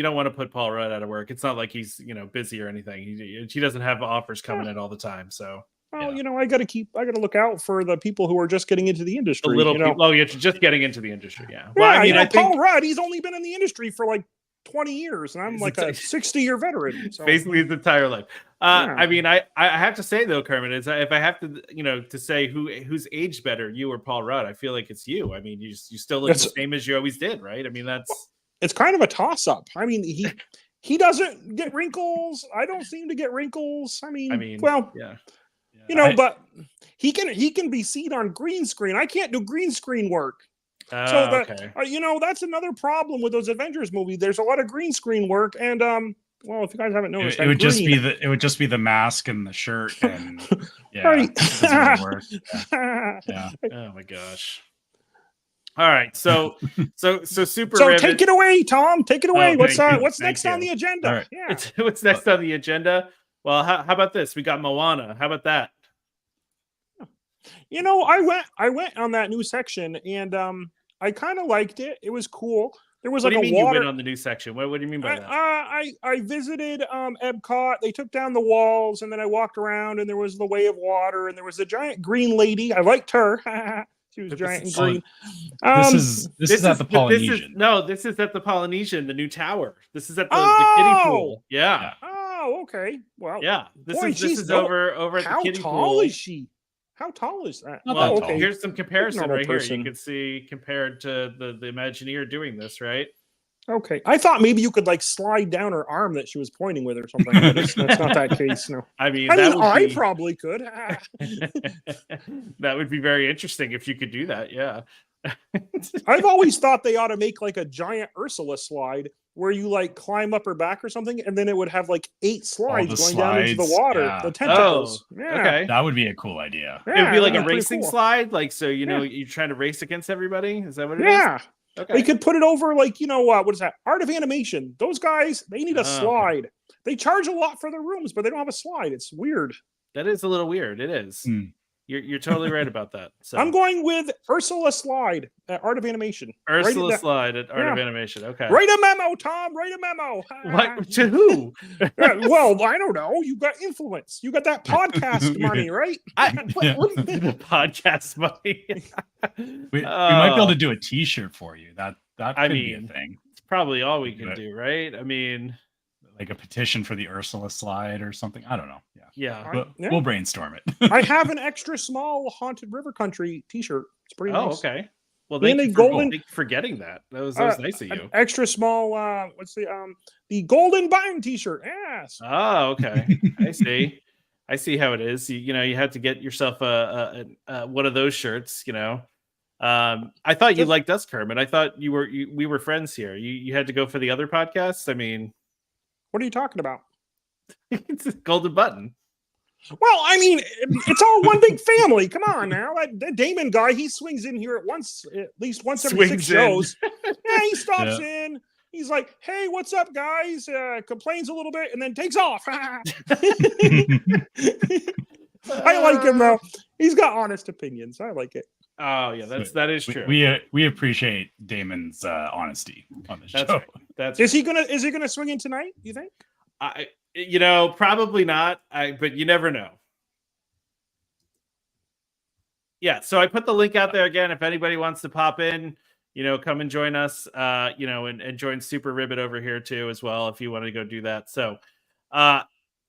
don't want to put Paul Rudd out of work. It's not like he's busy or anything. He doesn't have offers coming in all the time. So I got to look out for the people who are just getting into the industry. You're just getting into the industry. Yeah. Well, I think Paul Rudd, he's only been in the industry for like 20 years, and I'm like a 60-year veteran. So. Basically, his entire life. I mean, I have to say though, Kermit, is if I have to, to say who's aged better, you or Paul Rudd, I feel like it's you. I mean, you still look the same as you always did, right? I mean, it's kind of a toss-up. I mean, he doesn't get wrinkles. I don't seem to get wrinkles. I mean, well, yeah. but he can be seen on green screen. I can't do green screen work. So that's another problem with those Avengers movies. There's a lot of green screen work, and well, if you guys haven't noticed, it would just be the mask and the shirt, and right. It doesn't really work. Yeah. Oh my gosh. All right, so Super So Ribbit. take it away, Tom. Take it away. What's next on the you. agenda? Right. Yeah. What's next on the agenda? Well, how about this? We got Moana. How about that? I went on that new section, and I kind of liked it. It was cool. There was What like do you a mean water. you went on the new section? What do you mean by that? I visited Epcot. They took down the walls, and then I walked around, and there was the Way of Water, and there was a giant green lady. I liked her. She was giant and green. This is at the Polynesian. This is at the Polynesian, the new tower. This is at the kiddie pool. Yeah. Oh, okay. Well, yeah. This she's is over at the kiddie pool. How tall is she? How tall is that? Well, okay. Here's some comparison right person. here. You can see compared to the Imagineer doing this, right? Okay. I thought maybe you could like slide down her arm that she was pointing with or something. But that's not that case. No. I probably could. That would be very interesting if you could do that. Yeah. I've always thought they ought to make like a giant Ursula slide where you like climb up her back or something, and then it would have like 8 slides going down into the water, the tentacles. Okay. That would be a cool idea. It would be like a racing slide, like so you're trying to race against everybody. Is that what it is? Yeah. Okay. They could put it over like, what is that? Art of Animation. Those guys, they need a slide. Okay. They charge a lot for their rooms, but they don't have a slide. It's weird. That is a little weird. It is. You're totally right about that. So I'm going with Ursula Slide at Art of Animation. Ursula Slide at Art of Animation. Okay. Write a memo, Tom. Write a memo. What? To who? Well, I don't know. You got influence. You got that podcast money, right? What is the podcast money? we might be able to do a T-shirt for you. That could be a thing. It's probably all we can do, right? I mean, like a petition for the Ursula Slide or something. I don't know. Yeah. We'll brainstorm it. I have an extra small Haunted River Country T-shirt. It's pretty nice. Oh, okay. Well, thank you for getting that. That was nice of you. Extra small. What's the Golden Button T-shirt? Yes. Oh, okay. I see how it is. You had to get yourself a one of those shirts. I thought you liked us, Kermit. I thought we were friends here. You had to go for the other podcasts. I mean, what are you talking about? It's a Golden Button. Well, I mean, it's all one big family. Come on now. That Damon guy, he swings in here at least once every 6 shows. Yeah, he stops in. He's like, hey, what's up, guys? Complains a little bit and then takes off. I like him, though. He's got honest opinions. I like it. Oh, yeah, that is true. We appreciate Damon's honesty on the show. Right. Is he gonna swing in tonight, you think? Probably not. But you never know. Yeah, so I put the link out there again. If anybody wants to pop in, come and join us. And join Super Ribbit over here too as well if you want to go do that. So,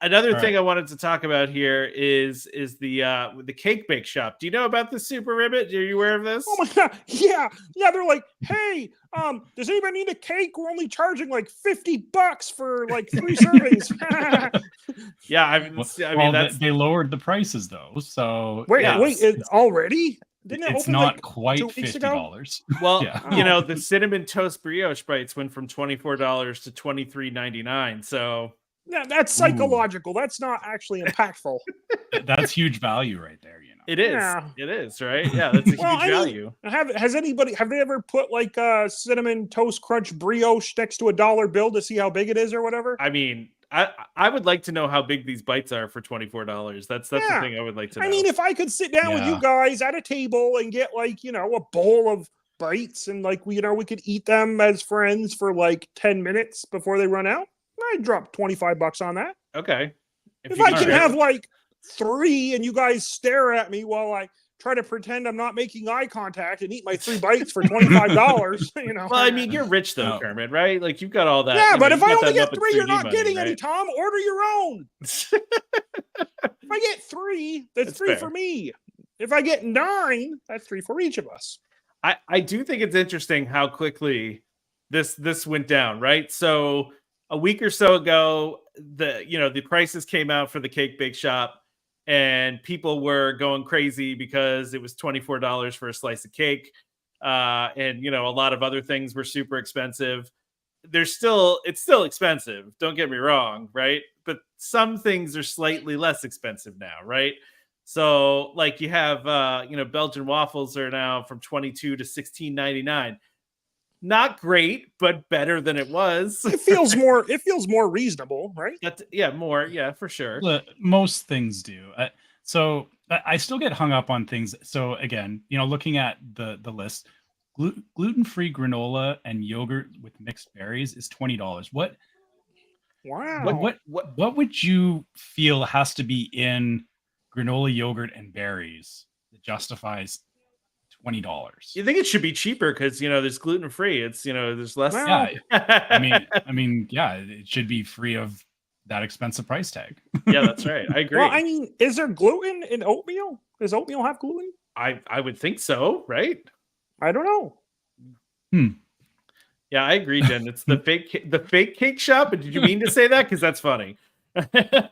another thing I wanted to talk about here is the cake bake shop. Do you know about the Super Ribbit? Are you aware of this? Oh my god! Yeah. They're like, hey, does anybody need a cake? We're only charging like $50 for like 3 servings. Yeah, I mean, they lowered the prices though. So wait, already? Didn't it it's open not like quite $50? Well, the cinnamon toast brioche bites went from $24 to $23.99. So. Yeah, that's psychological. That's not actually impactful. That's huge value right there, It is. Yeah. It is, right? Yeah, that's a huge value. Have they ever put like a cinnamon toast crunch brioche next to a dollar bill to see how big it is or whatever? I mean, I would like to know how big these bites are for $24. That's the thing I would like to know. I mean, if I could sit down with you guys at a table and get like, a bowl of bites and like we could eat them as friends for like 10 minutes before they run out. I'd drop $25 on that. Okay. If I can have like 3 and you guys stare at me while I try to pretend I'm not making eye contact and eat my 3 bites for $25, Well, I mean, you're rich though, Kermit, right? Like you've got all that. Yeah, but if I only get 3, you're not getting any, Tom. Order your own. If I get 3, that's 3 for me. If I get 9, that's 3 for each of us. I do think it's interesting how quickly this went down, right? So a week or so ago, the prices came out for the cake bake shop, and people were going crazy because it was $24 for a slice of cake. And a lot of other things were super expensive. It's still expensive. Don't get me wrong. Right. But some things are slightly less expensive now. Right. So like you have, Belgian waffles are now from $22 to $16.99. Not great, but better than it was. It feels more reasonable, right? More. Yeah, for sure. Most things do. So I still get hung up on things. So again, looking at the list, gluten-free granola and yogurt with mixed berries is $20. What? Wow. What would you feel has to be in granola, yogurt, and berries that justifies $20? You think it should be cheaper because there's gluten-free. It's there's less. Yeah, I mean, yeah, it should be free of that expensive price tag. Yeah, that's right. I agree. Well, I mean, is there gluten in oatmeal? Does oatmeal have gluten? I would think so, right? I don't know. Yeah, I agree, Jen. It's the fake cake shop. But did you mean to say that? Because that's funny. That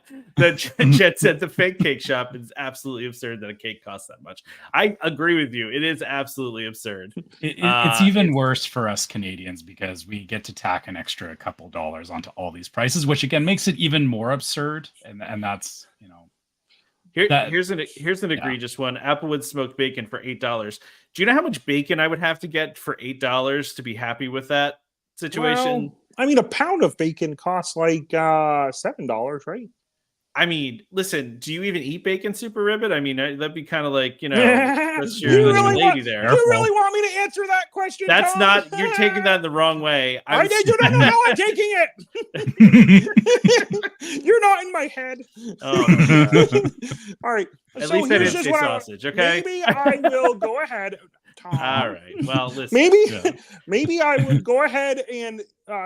Jen said the fake cake shop is absolutely absurd that a cake costs that much. I agree with you. It is absolutely absurd. It's even worse for us Canadians because we get to tack an extra couple dollars onto all these prices, which again makes it even more absurd. And that's here's an egregious one. Applewood smoked bacon for $8. Do you know how much bacon I would have to get for $8 to be happy with that situation? Well, I mean, a pound of bacon costs like $7, right? I mean, listen, do you even eat bacon, Super Ribbit? I mean, that'd be kind of like, that's your lady there. Do you really want me to answer that question? That's Tom? Not, you're taking that the wrong way. I do not know how I'm taking it. You're not in my head. Oh, all right. At least I didn't say sausage, okay? Maybe I will go ahead. Tom. All right. Well, listen. Maybe I would go ahead and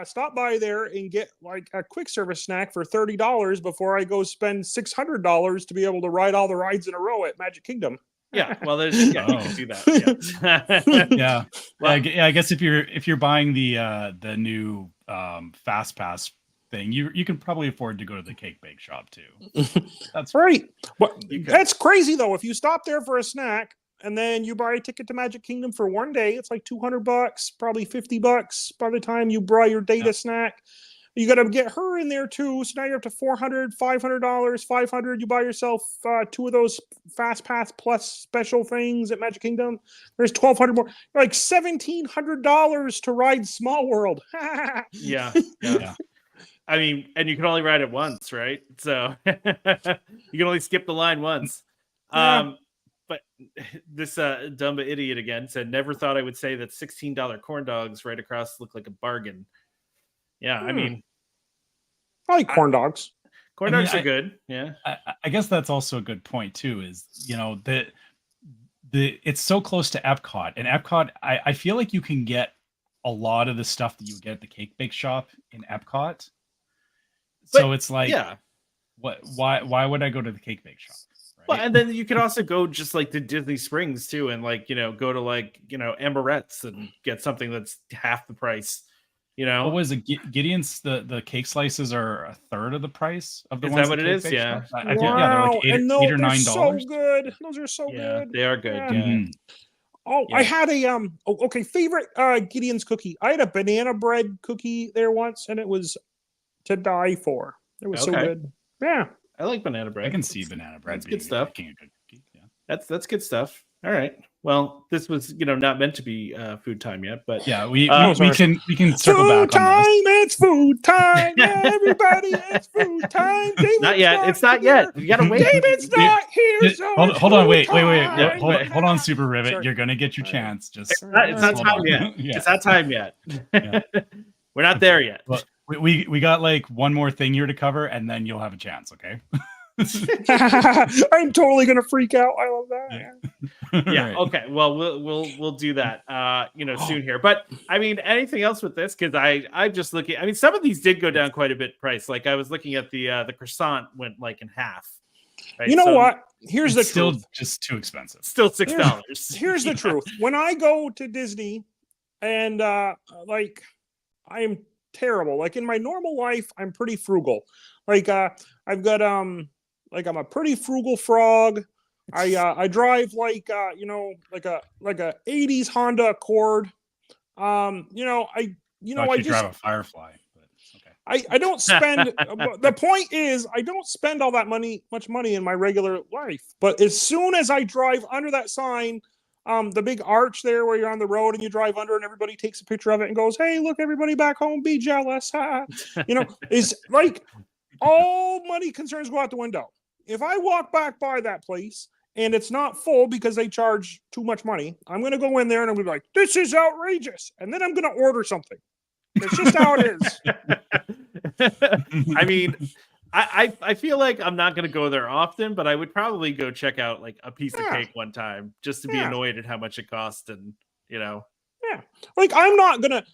stop by there and get like a quick service snack for $30 before I go spend $600 to be able to ride all the rides in a row at Magic Kingdom. Yeah, well, you can do that. Yeah. Well, I guess if you're buying the new Fast Pass thing, you can probably afford to go to the cake bake shop too. That's right. Well, that's crazy though. If you stop there for a snack and then you buy a ticket to Magic Kingdom for one day, it's like $200, probably $50 by the time you buy your data snack. You got to get her in there too. So now you're up to $400, $500, $500. You buy yourself two of those Fast Pass Plus special things at Magic Kingdom. There's $1,200 more, like $1,700 to ride Small World. Yeah. I mean, and you can only ride it once, right? So you can only skip the line once. Yeah. But this Dumba idiot again said, never thought I would say that $16 corn dogs right across look like a bargain. Yeah, I mean, I like corn dogs. Corn dogs are good. Yeah, I guess that's also a good point too. Is that it's so close to Epcot, and Epcot, I feel like you can get a lot of the stuff that you get at the cake bake shop in Epcot. So it's like, why would I go to the cake bake shop? Right? Well, and then you could also go just like to Disney Springs too, and like go to like Amorette's and get something that's half the price. What was it? Gideon's the cake slices are a third of the price of the ones. Is that what it is? Yeah. I think they're like $8 or $9. So good. Those are so good. They are good. Yeah. Mm-hmm. Oh, yeah. I had a favorite Gideon's cookie. I had a banana bread cookie there once, and it was to die for. It was so good. Yeah, I like banana bread. I can see banana bread. That's good stuff. A good cookie. Yeah, that's good stuff. All right. Well, this was not meant to be food time yet, but yeah, we can circle food back on time. It's food time. Yeah, everybody, it's food time. David's not yet. It's not yet. You gotta wait. David's not here. So hold on. Wait. Yeah, hold on, Super Ribbit. Sorry. You're gonna get your chance. Just it's not time yet. Yeah. It's not time yet. Yeah. We're not there yet. Well, we got like one more thing here to cover, and then you'll have a chance. Okay. I'm totally gonna freak out. I love that. Yeah. Right. Okay. Well, we'll do that. Soon here. But I mean, anything else with this? Because I'm just looking. I mean, some of these did go down quite a bit price. Like I was looking at the croissant went like in half. Right? You know what? Here's the still truth. Just too expensive. Still $6. Here's the truth. When I go to Disney, and like I am terrible. Like in my normal life, I'm pretty frugal. Like I've got I'm a pretty frugal frog. I drive like like a 80s Honda Accord. I Actually just drive a Firefly, but okay. I don't spend the point is I don't spend all that much money in my regular life. But as soon as I drive under that sign, the big arch there where you're on the road and you drive under and everybody takes a picture of it and goes, "Hey, look, everybody back home, be jealous." Is like all money concerns go out the window. If I walk back by that place and it's not full because they charge too much money, I'm going to go in there and I'm going to be like, "This is outrageous." And then I'm going to order something. It's just how it is. I mean, I feel like I'm not going to go there often, but I would probably go check out like a piece of cake one time just to be annoyed at how much it costs. And, Yeah. Like, I'm not going to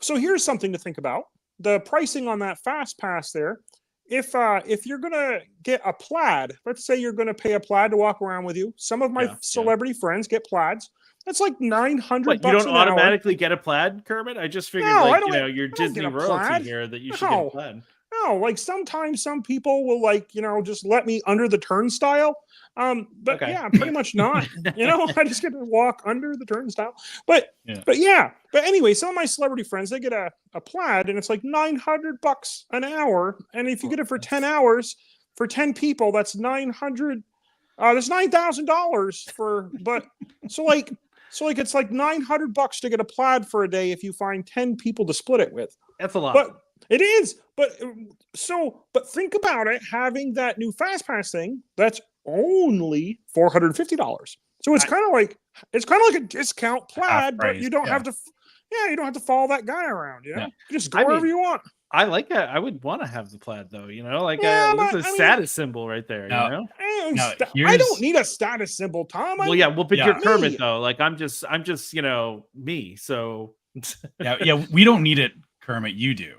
so here's something to think about. The pricing on that Fast Pass there. If you're going to get a plaid, let's say you're going to pay a plaid to walk around with you. Some of my celebrity friends get plaids. That's like $900. You don't automatically get a plaid, Kermit? I just figured, your Disney royalty here that you should get a plaid. No, like sometimes some people will just let me under the turnstile. But pretty much not. I just get to walk under the turnstile. But anyway, some of my celebrity friends, they get a plaid and it's like $900 an hour. And if you get it for 10 hours for 10 people, that's $900. That's $9,000 so it's like $900 to get a plaid for a day if you find 10 people to split it with. That's a lot. But it is. But think about it, having that new Fast Pass thing, that's only $450. So it's kind of like a discount plaid, but you don't have to you don't have to follow that guy around, You just go wherever you want. I like it. I would want to have the plaid though, it's a status symbol right there, I don't need a status symbol, Tom. But you're Kermit though. Like I'm just me. So we don't need it, Kermit. You do.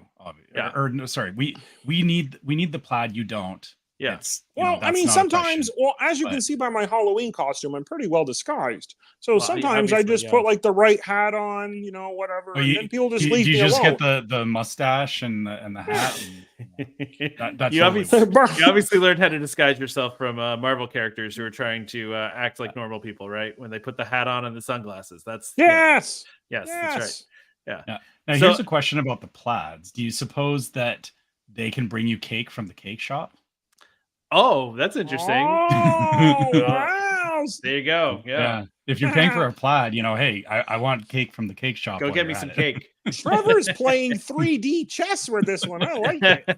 We need the plaid. You don't. Yeah. Sometimes, as you can see by my Halloween costume, I'm pretty well disguised. So sometimes I just put like the right hat on, whatever, and then people just leave me alone. You just get the mustache and the hat. And you obviously learned how to disguise yourself from Marvel characters who are trying to act like normal people, right? When they put the hat on and the sunglasses. That's yes, that's right. Yeah. Now here's a question about the plaids. Do you suppose that they can bring you cake from the cake shop? Oh, that's interesting. Oh, wow. There you go. Yeah. If you're paying for a plaid, hey, I want cake from the cake shop. Go get me some cake. Trevor's playing 3D chess with this one. I like it.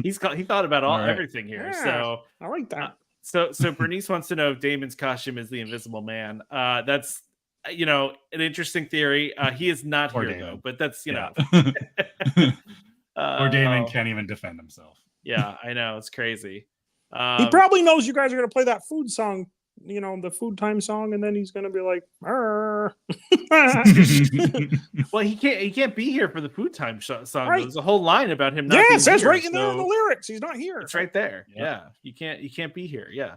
He thought about everything here. Yeah, so I like that. So Bernice wants to know if Damon's costume is the Invisible Man. That's an interesting theory. He is not here though, but that's or Damon can't even defend himself. Yeah, I know. It's crazy. He probably knows you guys are going to play that food song, the food time song, and then he's going to be like, well, he can't be here for the food time song. Right. There's a whole line about him not being it says here, right in there in the lyrics. He's not here. It's right there. Yeah. You can't be here. Yeah.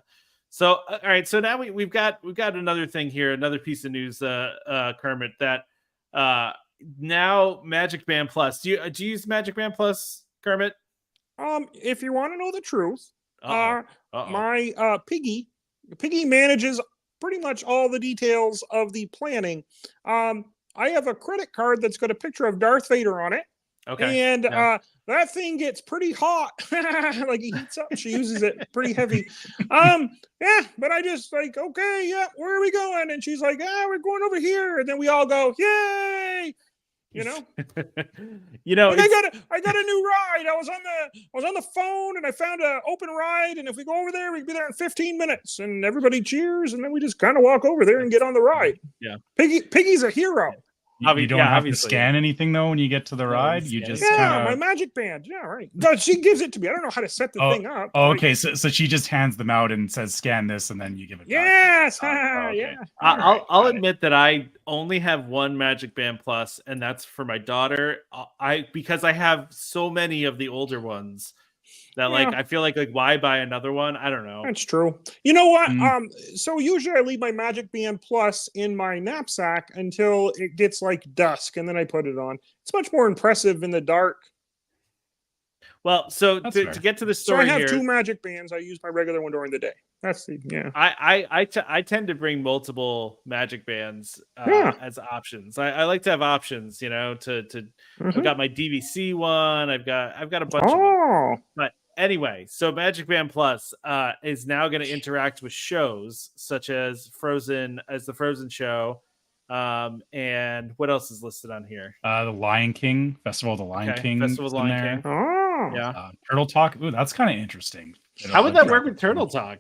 So all right, so now we've got another thing here, another piece of news, Kermit, that now Magic Band Plus. Do you use Magic Band Plus, Kermit? If you want to know the truth, my Piggy manages pretty much all the details of the planning. I have a credit card that's got a picture of Darth Vader on it. Okay. And that thing gets pretty hot. Like he heats up. She uses it pretty heavy. But I just okay, where are we going? And she's like, we're going over here. And then we all go, yay. And I got a new ride. I was on the phone and I found an open ride. And if we go over there, we'd be there in 15 minutes. And everybody cheers. And then we just kind of walk over there and get on the ride. Yeah. Piggy's a hero. You don't have to scan anything though when you get to the ride. You just my Magic Band. Yeah, right. No, she gives it to me. I don't know how to set the thing up. Oh, okay. So she just hands them out and says, "Scan this," and then you give it. Yes. Okay. Yeah. I'll admit that I only have one Magic Band Plus, and that's for my daughter. Because I have so many of the older ones. That I feel like why buy another one? I don't know. That's true. You know what? So usually I leave my Magic Band Plus in my knapsack until it gets dusk, and then I put it on. It's much more impressive in the dark. Well, so That's to fair. get to the So I story have here, 2 magic bands. I use my regular one during the day. That's the I tend to bring multiple magic bands Yeah. as options. I like to have options, you know. I've Mhm. got my DVC one. I've got a bunch of them. Oh, But anyway, so Magic Band Plus is now going to interact with shows such as the Frozen show, and what else is listed on here? The Lion King Festival of the Lion King Festival of is the in Lion there. King. oh. Yeah. Turtle Talk. Ooh, that's kind of interesting. How would that work with Turtle Talk?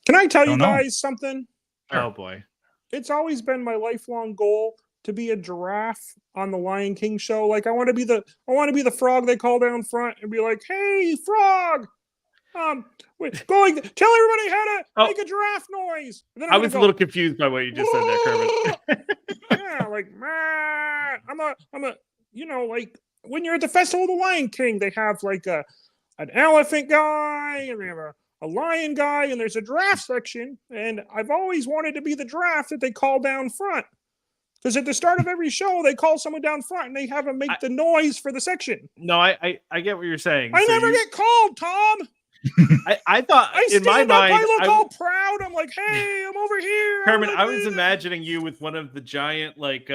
Can I tell you Don't know. guys something? Oh boy. It's always been my lifelong goal to be a giraffe on the Lion King show. Like I want to be the frog they call down front and be like, "Hey, frog, wait, tell everybody how to make a giraffe noise." And then I was a little confused by what you just said there, Kermit. Yeah, like, I'm a, like when you're at the Festival of the Lion King, they have like an elephant guy and they have a lion guy and there's a giraffe section. And I've always wanted to be the giraffe that they call down front. Because at the start of every show, they call someone down front and they have them make the noise for the section. No, I get what you're saying. I never get called, Tom. I thought I in my stand up, mind, I look all proud. I'm like, hey, I'm over here. Herman, I was imagining you with one of the giant like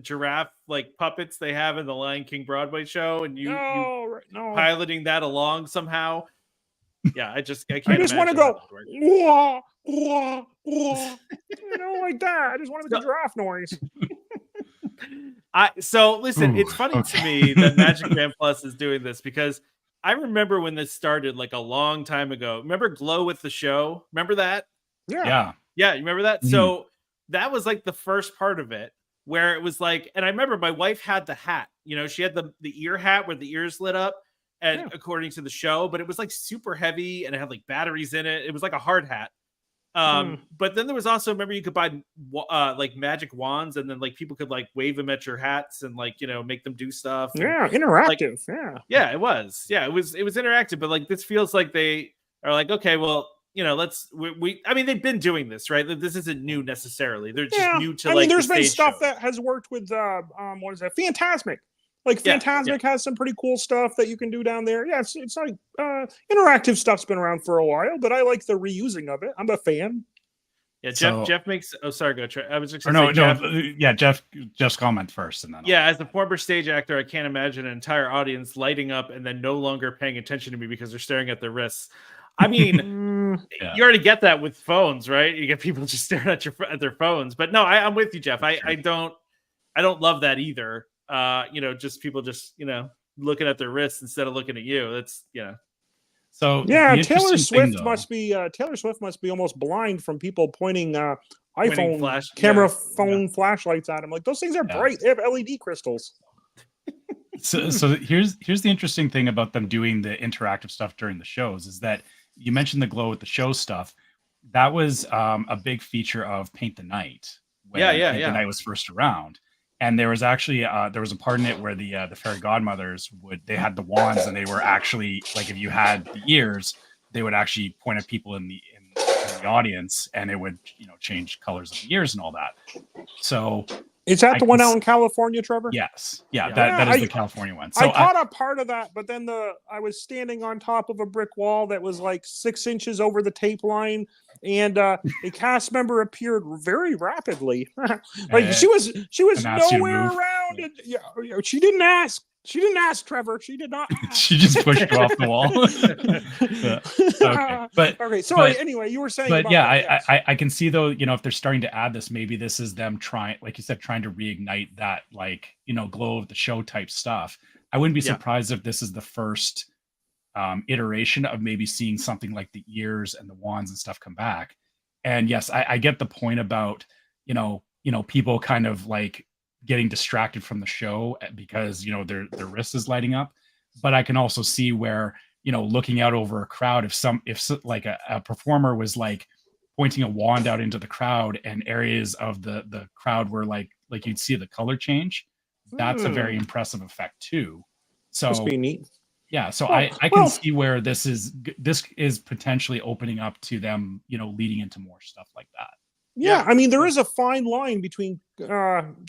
giraffe like puppets they have in the Lion King Broadway show, and you piloting that along somehow. Yeah, I just want to go wah, wah, wah, like that. I just want to make a giraffe noise. So listen, it's funny to me that Magic Band Plus is doing this because I remember when this started like a long time ago. Remember Glow with the Show? Remember that? Yeah. You remember that? Mm-hmm. So that was like the first part of it where it was like, and I remember my wife had the hat, she had the ear hat where the ears lit up and according to the show, but it was like super heavy and it had like batteries in it. It was like a hard hat. But then there was also, remember you could buy like magic wands and then like people could like wave them at your hats and like, make them do stuff. Yeah. Interactive. Yeah, it was. Yeah, it was interactive, but like, this feels like they are like, okay, well, I mean, they've been doing this, right? This isn't new necessarily. They're just new to there's been stuff that has worked with, what is that? Phantasmic. Like Phantasmic has some pretty cool stuff that you can do down there. Yeah, it's like interactive stuff's been around for a while, but I like the reusing of it. I'm a fan. Yeah, Jeff makes. Oh, sorry, go. I was just Jeff's comment first, and then as a former stage actor, I can't imagine an entire audience lighting up and then no longer paying attention to me because they're staring at their wrists. I mean, you already get that with phones, right? You get people just staring at their phones. But no, I'm with you, Jeff. I don't love that either. Just people just looking at their wrists instead of looking at you. That's So Taylor Swift must be almost blind from people pointing iPhone camera phone flashlights at him. Like those things are bright. They have LED crystals. So here's the interesting thing about them doing the interactive stuff during the shows is that you mentioned the Glow with the Show stuff. That was a big feature of Paint the Night. When Paint the Night was first around. And there was actually there was a part in it where the fairy godmothers they had the wands and they were actually like if you had the ears, they would actually point at people in the audience and it would change colors of the ears and all that. So is that the one out in California, Trevor? Yes, that is the California one. So I caught a part of that, but then I was standing on top of a brick wall that was like 6 inches over the tape line. And a cast member appeared very rapidly. She was nowhere around. And, she didn't ask. She didn't ask, Trevor. She did not ask. She just pushed you off the wall. Okay. Sorry. Anyway, you were saying. But I can see though. If they're starting to add this, maybe this is them trying, like you said, trying to reignite that, Glow of the Show type stuff. I wouldn't be surprised if this is the first iteration of maybe seeing something like the ears and the wands and stuff come back. And yes, I get the point about people kind of like getting distracted from the show because their wrist is lighting up. But I can also see where looking out over a crowd, if like a performer was like pointing a wand out into the crowd and areas of the crowd were like you'd see the color change, that's a very impressive effect too. So must be neat. Yeah, so I can see where this is potentially opening up to them, leading into more stuff like that. Yeah, I mean, there is a fine line between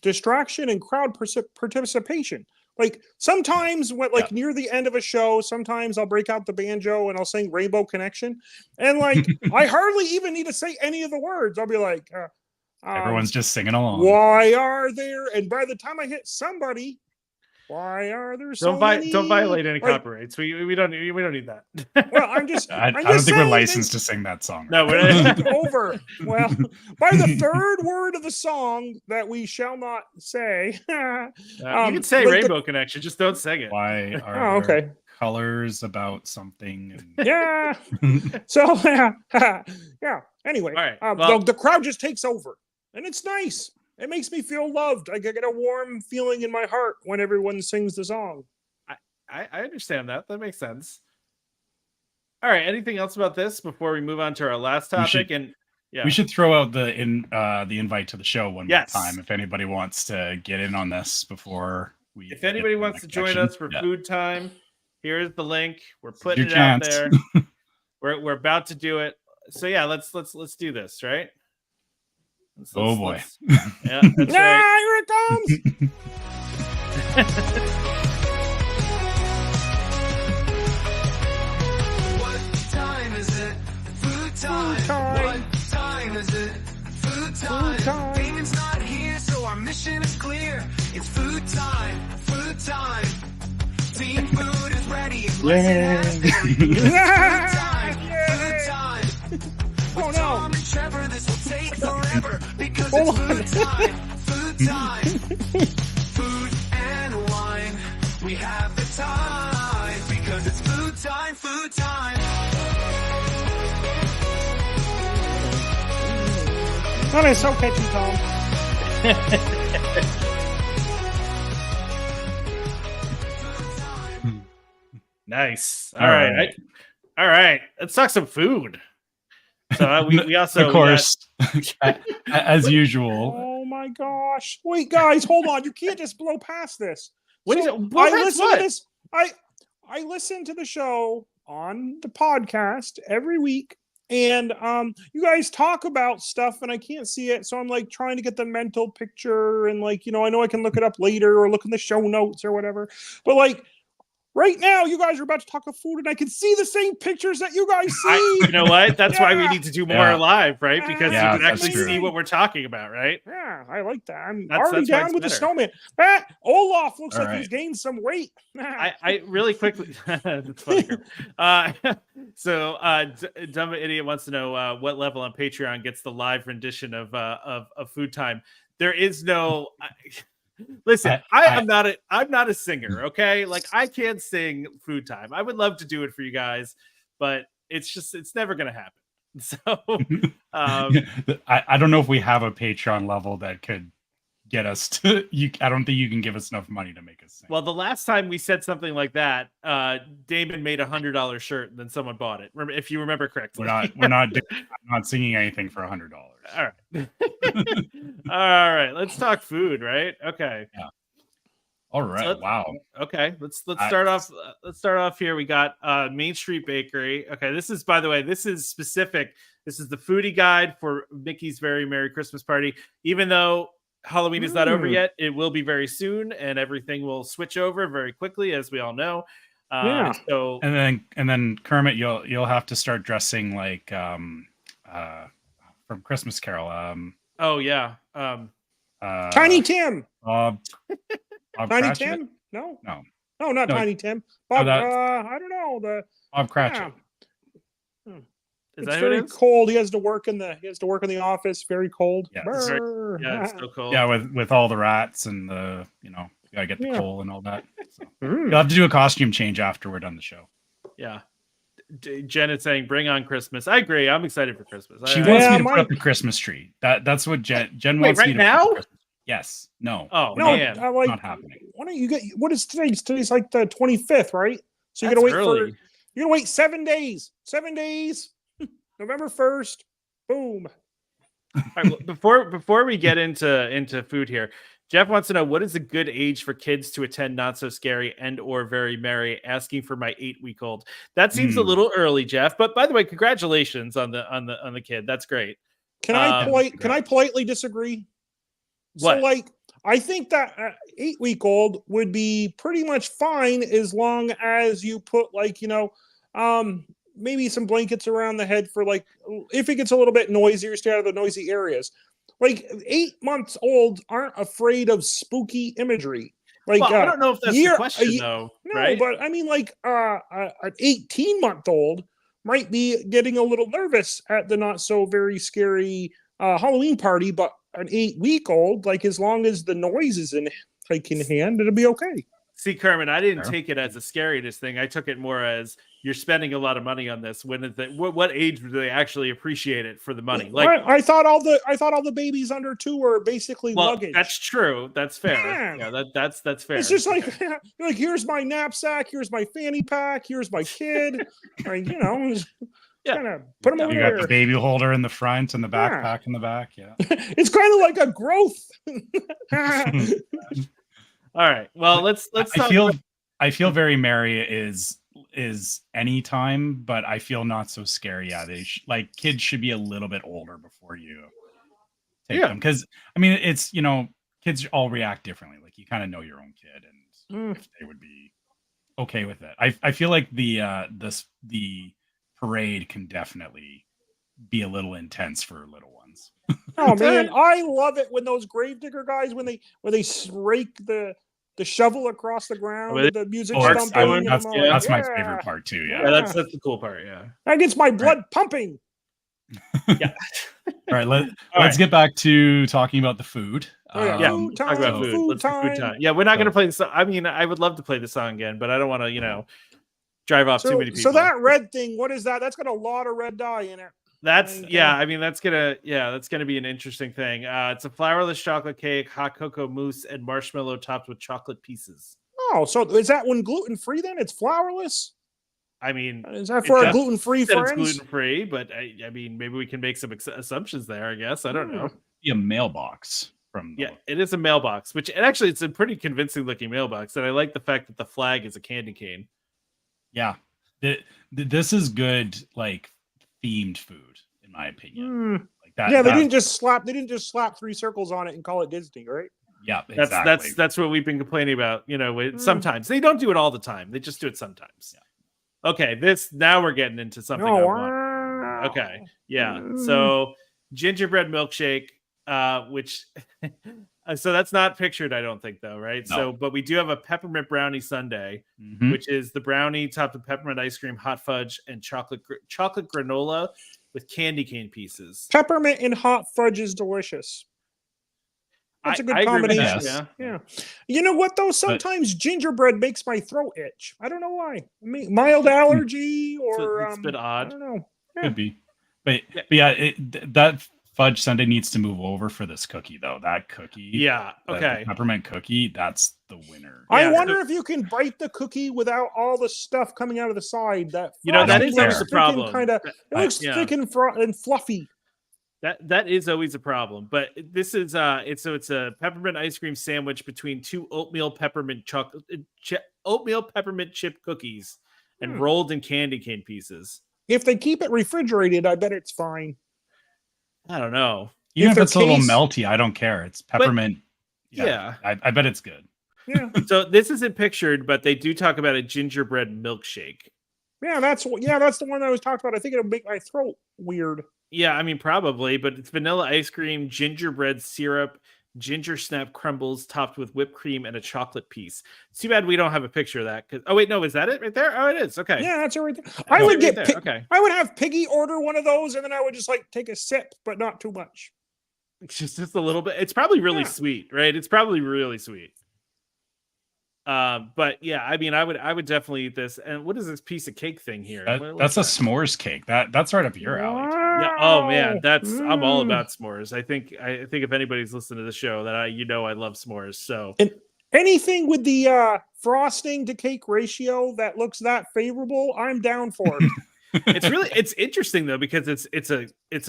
distraction and crowd participation. Like sometimes when like near the end of a show, sometimes I'll break out the banjo and I'll sing Rainbow Connection. And like I hardly even need to say any of the words. I'll be like, everyone's just singing along. Why are there? And by the time I hit somebody, why are there so many? Don't violate any copyrights. We don't need that. Well, I'm just. I don't think we're licensed to sing that song. No, we're not. Over. Well, by the third word of the song that we shall not say. You can say Rainbow Connection, just don't sing it. Why are there colors about something? And... Yeah. So yeah. Anyway, all right. The crowd just takes over, and it's nice. It makes me feel loved. I get a warm feeling in my heart when everyone sings the song. I understand that. That makes sense. All right. Anything else about this before we move on to our last topic? We should throw out the invite to the show one more time if anybody wants to get in on this before we. If anybody wants to join us for food time, here's the link. We're putting it out there. We're about to do it. So yeah, let's do this, right? Oh boy! Yeah, that's right. Here it comes. What time is it? Food time. What time is it? Food time. Damon's not here, so our mission is clear. It's food time. Food time. Team food is ready. Food time. Food time. Oh no! Tom and Trevor, this will take forever because it's food time. Food time. Food and wine. We have the time because it's food time. Food time. That is so catchy, Tom. Nice. All right. Let's talk some food. So we also, of course, as usual. Oh my gosh! Wait, guys, hold on. You can't just blow past this. What is it? I listen to this. I listen to the show on the podcast every week, and you guys talk about stuff, and I can't see it, so I'm like trying to get the mental picture, and like I know I can look it up later or look in the show notes or whatever, but like. Right now, you guys are about to talk of food, and I can see the same pictures that you guys see. You know what? That's why we need to do more live, right? Because you can actually true. see what we're talking about, right? Yeah, I like that. I'm That's already down with the snowman. Olaf looks like he's gained some weight. I really quickly. That's funny. So, Dumb Idiot wants to know what level on Patreon gets the live rendition of Food Time. There is no. Listen, I'm not a singer, okay? Like I can't sing Food Time. I would love to do it for you guys, but it's never gonna happen. So I don't know if we have a Patreon level that could get us to I don't think you can give us enough money to make us sing. Well, the last time we said something like that, Damon made $100 shirt and then someone bought it. If you remember correctly. I'm not singing anything for $100. All right. All right. Let's talk food, right? Okay. Yeah. All right. So wow. Okay. Let's start off. Let's start off here. We got Main Street Bakery. Okay. This is, by the way, this is specific. This is the foodie guide for Mickey's Very Merry Christmas Party. Even though Halloween is not over yet, it will be very soon, and everything will switch over very quickly, as we all know. So and then Kermit, you'll have to start dressing like from Christmas Carol. Oh yeah. Tiny Tim. Bob Tiny Cratchit? Tim? No, not No. Tiny Tim. Bob. I don't know Bob Cratchit. Yeah. Is It's that who it very is? cold. He has to work in the office. Very cold. Yeah, it's so cold. Yeah, with all the rats and the you gotta get the coal and all that. So. Mm. You'll have to do a costume change after we're done the show. Yeah. Jen is saying, "Bring on Christmas." I agree. I'm excited for Christmas. She wants me to put up the Christmas tree. That's what Jen wants right me to now? put up the Christmas. Yes. No. Oh No, man, not happening. Why don't you get? What is today? Today's like the 25th, right? So you're That's gonna wait early. you're gonna wait 7 days. 7 days. November 1st. Boom. All right, well, before we get into food here, Jeff wants to know what is a good age for kids to attend Not So Scary and or Very Merry. Asking for my 8-week-old. That seems a little early, Jeff. But by the way, congratulations on the kid. That's great. Can I politely disagree? What? So like I think that 8-week-old would be pretty much fine as long as you put like, maybe some blankets around the head for like, if it gets a little bit noisier, stay out of the noisy areas. Like 8 months old aren't afraid of spooky imagery. Like, well, I don't know if that's the question though, no, right? but I mean, like an 18-month-old might be getting a little nervous at the not so very scary Halloween party, but an 8-week-old, like as long as the noise is in hand, it'll be okay. See, Kermit, I didn't take it as a scariness thing. I took it more as you're spending a lot of money on this. When is what age do they actually appreciate it for the money? Like I thought all the babies under 2 were basically luggage. That's true. That's fair. Yeah, that's fair. It's just like here's my knapsack, here's my fanny pack, here's my kid. Like, kind of put them over You there. got the baby holder in the front and the backpack in the back. Yeah. It's kind of like a growth. All right. Well, let's I feel very merry is anytime, but I feel not so scary. Yeah, like kids should be a little bit older before you take them, because I mean it's kids all react differently. Like you kind of know your own kid, and if they would be okay with it. I feel like the parade can definitely be a little intense for little ones. Oh man, I love it when those gravedigger guys when they rake the shovel across the ground with the music stumping. That's my favorite part too. Yeah, that's the cool part. Yeah, that gets my blood pumping. Yeah. All right, let's get back to talking about the food. Food talk about food. Let's do food time. Yeah, we're not going to play the song. I mean, I would love to play the song again, but I don't want to, drive off too many people. So that red thing, what is that? That's got a lot of red dye in it. That's gonna be an interesting thing. It's a flourless chocolate cake, hot cocoa mousse, and marshmallow topped with chocolate pieces. Oh, so is that one gluten-free then? It's flourless? I mean, is that for our gluten-free friends? It's gluten-free, but I mean, maybe we can make some assumptions there, I guess. I don't know. Be a mailbox from it is a mailbox, it's a pretty convincing looking mailbox, and I like the fact that the flag is a candy cane. Yeah. This is good, like themed food, in my opinion. Like that. Yeah, they didn't just slap 3 circles on it and call it Disney, right? Yeah, exactly. That's what we've been complaining about. Sometimes they don't do it all the time; they just do it sometimes. Yeah. Okay, now we're getting into something. Okay, yeah. So gingerbread milkshake, which so that's not pictured, I don't think, though, right? No. So, but we do have a peppermint brownie sundae, which is the brownie topped with peppermint ice cream, hot fudge, and chocolate granola with candy cane pieces. Peppermint and hot fudge is delicious. That's a good combination. Yeah. You know what though? Sometimes gingerbread makes my throat itch. I don't know why. I mean, mild allergy or it's a bit odd. I don't know. Yeah. Could be, but yeah, that fudge sundae needs to move over for this cookie though. That cookie, the peppermint cookie, that's the winner. I wonder if you can bite the cookie without all the stuff coming out of the side. That that is always the problem. It looks thick and fluffy. That is always a problem, but this is it's a peppermint ice cream sandwich between 2 oatmeal peppermint chip cookies and rolled in candy cane pieces. If they keep it refrigerated, I bet it's fine. I don't know. Even if it's a little melty, I don't care. It's peppermint. But, I bet it's good. Yeah. So this isn't pictured, but they do talk about a gingerbread milkshake. Yeah, that's the one I was talking about. I think it'll make my throat weird. Yeah, I mean, probably, but it's vanilla ice cream, gingerbread syrup, ginger snap crumbles topped with whipped cream and a chocolate piece. It's too bad we don't have a picture of that. Oh, wait, no, is that it right there? Oh, it is. Okay. Yeah, that's it right there. I would have Piggy order one of those, and then I would just like take a sip, but not too much. It's just a little bit. It's probably really sweet, right? It's probably really sweet. But yeah, I mean, I would definitely eat this. And what is this piece of cake thing here? That's a s'mores cake. That's right up your alley. Yeah. Oh man, I'm all about s'mores. I think if anybody's listening to the show, that I love s'mores. So and anything with the frosting to cake ratio that looks that favorable, I'm down for. It's interesting though, because it's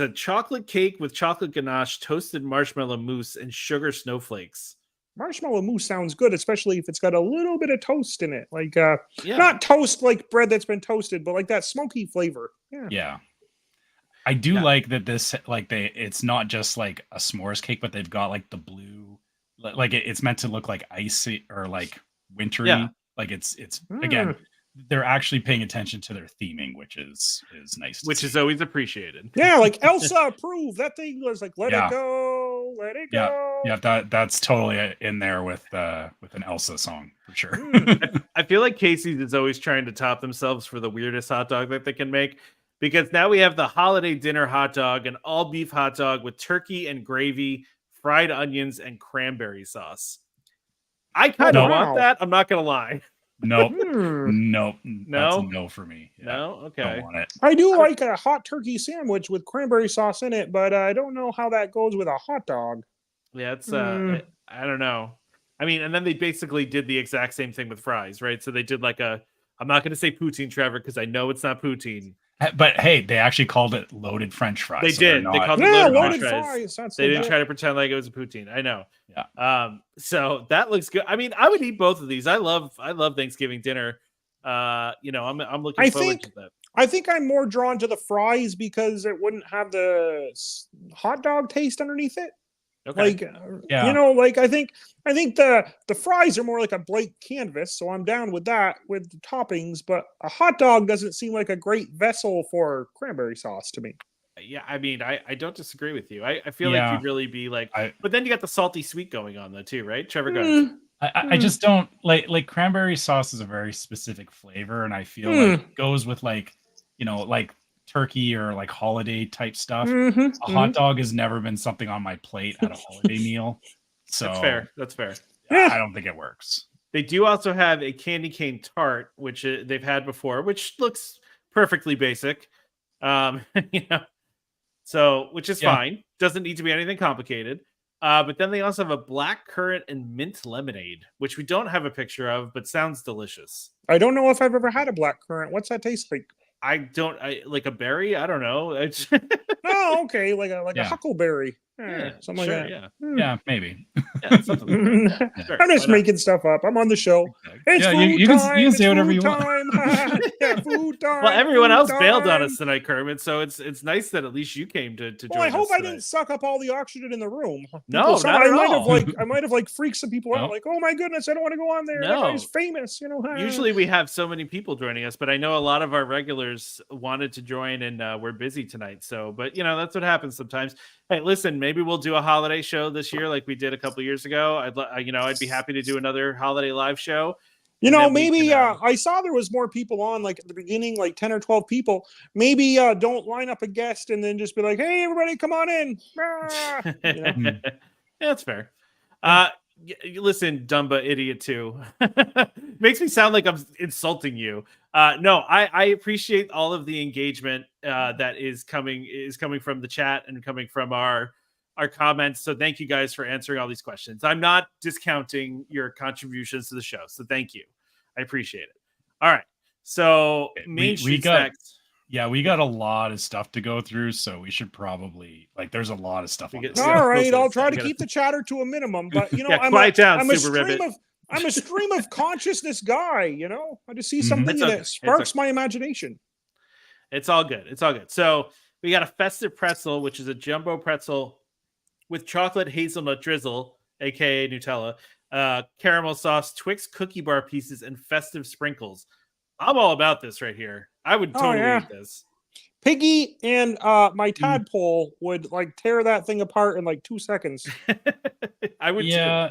a chocolate cake with chocolate ganache, toasted marshmallow mousse, and sugar snowflakes. Marshmallow mousse sounds good, especially if it's got a little bit of toast in it. Like not toast like bread that's been toasted, but like that smoky flavor. Yeah. I do like that this it's not just like a s'mores cake, but they've got like the blue like it's meant to look like icy or like wintry. Yeah. Like it's again, they're actually paying attention to their theming, which is nice. Which is always appreciated. Yeah, like Elsa approved. That thing was like, let Yeah. it go, let it go. Yeah, that's totally in there with an Elsa song for sure. I feel like Casey's is always trying to top themselves for the weirdest hot dog that they can make, because now we have the holiday dinner hot dog, an all beef hot dog with turkey and gravy, fried onions, and cranberry sauce. I kind of wow. want that. I'm not gonna lie. Nope. Hmm. Nope. That's No? a no for me. Yeah, No, okay. Don't want it. I do like a hot turkey sandwich with cranberry sauce in it, but I don't know how that goes with a hot dog. Yeah, it's Mm. I don't know. I mean, and then they basically did the exact same thing with fries, right? So they did like I'm not gonna say poutine, Trevor, because I know it's not poutine. But hey, they actually called it loaded French fries. They so they're did. They not- called it Yeah, loaded loaded french fries. fries. That's They didn't legit. try to pretend like it was a poutine. I know. Yeah. So that looks good. I mean, I would eat both of these. I love Thanksgiving dinner. You know, I'm looking I forward think- to that. I think I'm more drawn to the fries because it wouldn't have the hot dog taste underneath it. Okay. Like, Yeah. you know, like I think the fries are more like a blank canvas, so I'm down with that with the toppings. But a hot dog doesn't seem like a great vessel for cranberry sauce to me. Yeah, I mean, I don't disagree with you. I feel like Yeah. you'd really be like, I- but then you got the salty sweet going on though too, right? Trevor, go ahead. Mm, I just don't like cranberry sauce is a very specific flavor, and I feel like it goes with like, you know, like turkey or like holiday type stuff. mhm, A hot dog has never been something on my plate at a holiday meal. So That's fair. That's fair. I don't think it works. They do also have a candy cane tart, which they've had before, which looks perfectly basic. You know, so which is Yeah. fine. Doesn't need to be anything complicated. But then they also have a black currant and mint lemonade, which we don't have a picture of, but sounds delicious. I don't know if I've ever had a black currant. What's that taste like? I like a berry. I don't know. It's Oh, okay, like a Yeah. huckleberry, yeah, something sure, like that. yeah. Yeah, maybe. Yeah, something like that. Sure, I'm just why not? making stuff up. I'm on the show. It's Yeah, food you can- time. you can it's say whatever food you want. time. Yeah, food time. Well, everyone food else bailed on time. us tonight, Kermit. So it's nice that at least you came to join Well, I hope us I tonight. didn't suck up all the oxygen in the room. No, Some- not I at might all. I might have like freaked some people out. No. Like, oh my goodness, I don't want to go on there. That No. guy's famous, you know. Usually we have so many people joining us, but I know a lot of our regulars wanted to join and we're busy tonight. So, but you know, that's what happens sometimes. Hey, listen, maybe we'll do a holiday show this year like we did a couple years ago. I'd be happy to do another holiday live show. You And know, then we maybe can, I saw there was more people on, like at the beginning, like 10 or 12 people. Maybe don't line up a guest and then just be like, hey, everybody, come on in. Ah, you know? Yeah, that's fair. Listen, Dumba idiot too. Makes me sound like I'm insulting you. No, I appreciate all of the engagement that is coming from the chat and coming from our comments. So thank you guys for answering all these questions. I'm not discounting your contributions to the show. So thank you. I appreciate it. All right. So Main we Street got- Snacks. Yeah, we got a lot of stuff to go through, so we should probably there's a lot of stuff We on get- this. Yeah, All right, listen, I'll try we to gotta- keep the chatter to a minimum, but you know, Yeah, I'm quiet down, I'm a Super stream Ribbit. of I'm a stream of consciousness guy, you know. I just see Mhm. something It's and okay. it It's sparks okay. my imagination. It's all good. It's all good. So we got a festive pretzel, which is a jumbo pretzel with chocolate hazelnut drizzle, aka Nutella, caramel sauce, Twix cookie bar pieces, and festive sprinkles. I'm all about this right here. I would Oh, totally yeah. eat this. Piggy and my tadpole would like tear that thing apart in like 2 seconds. I would too. Yeah,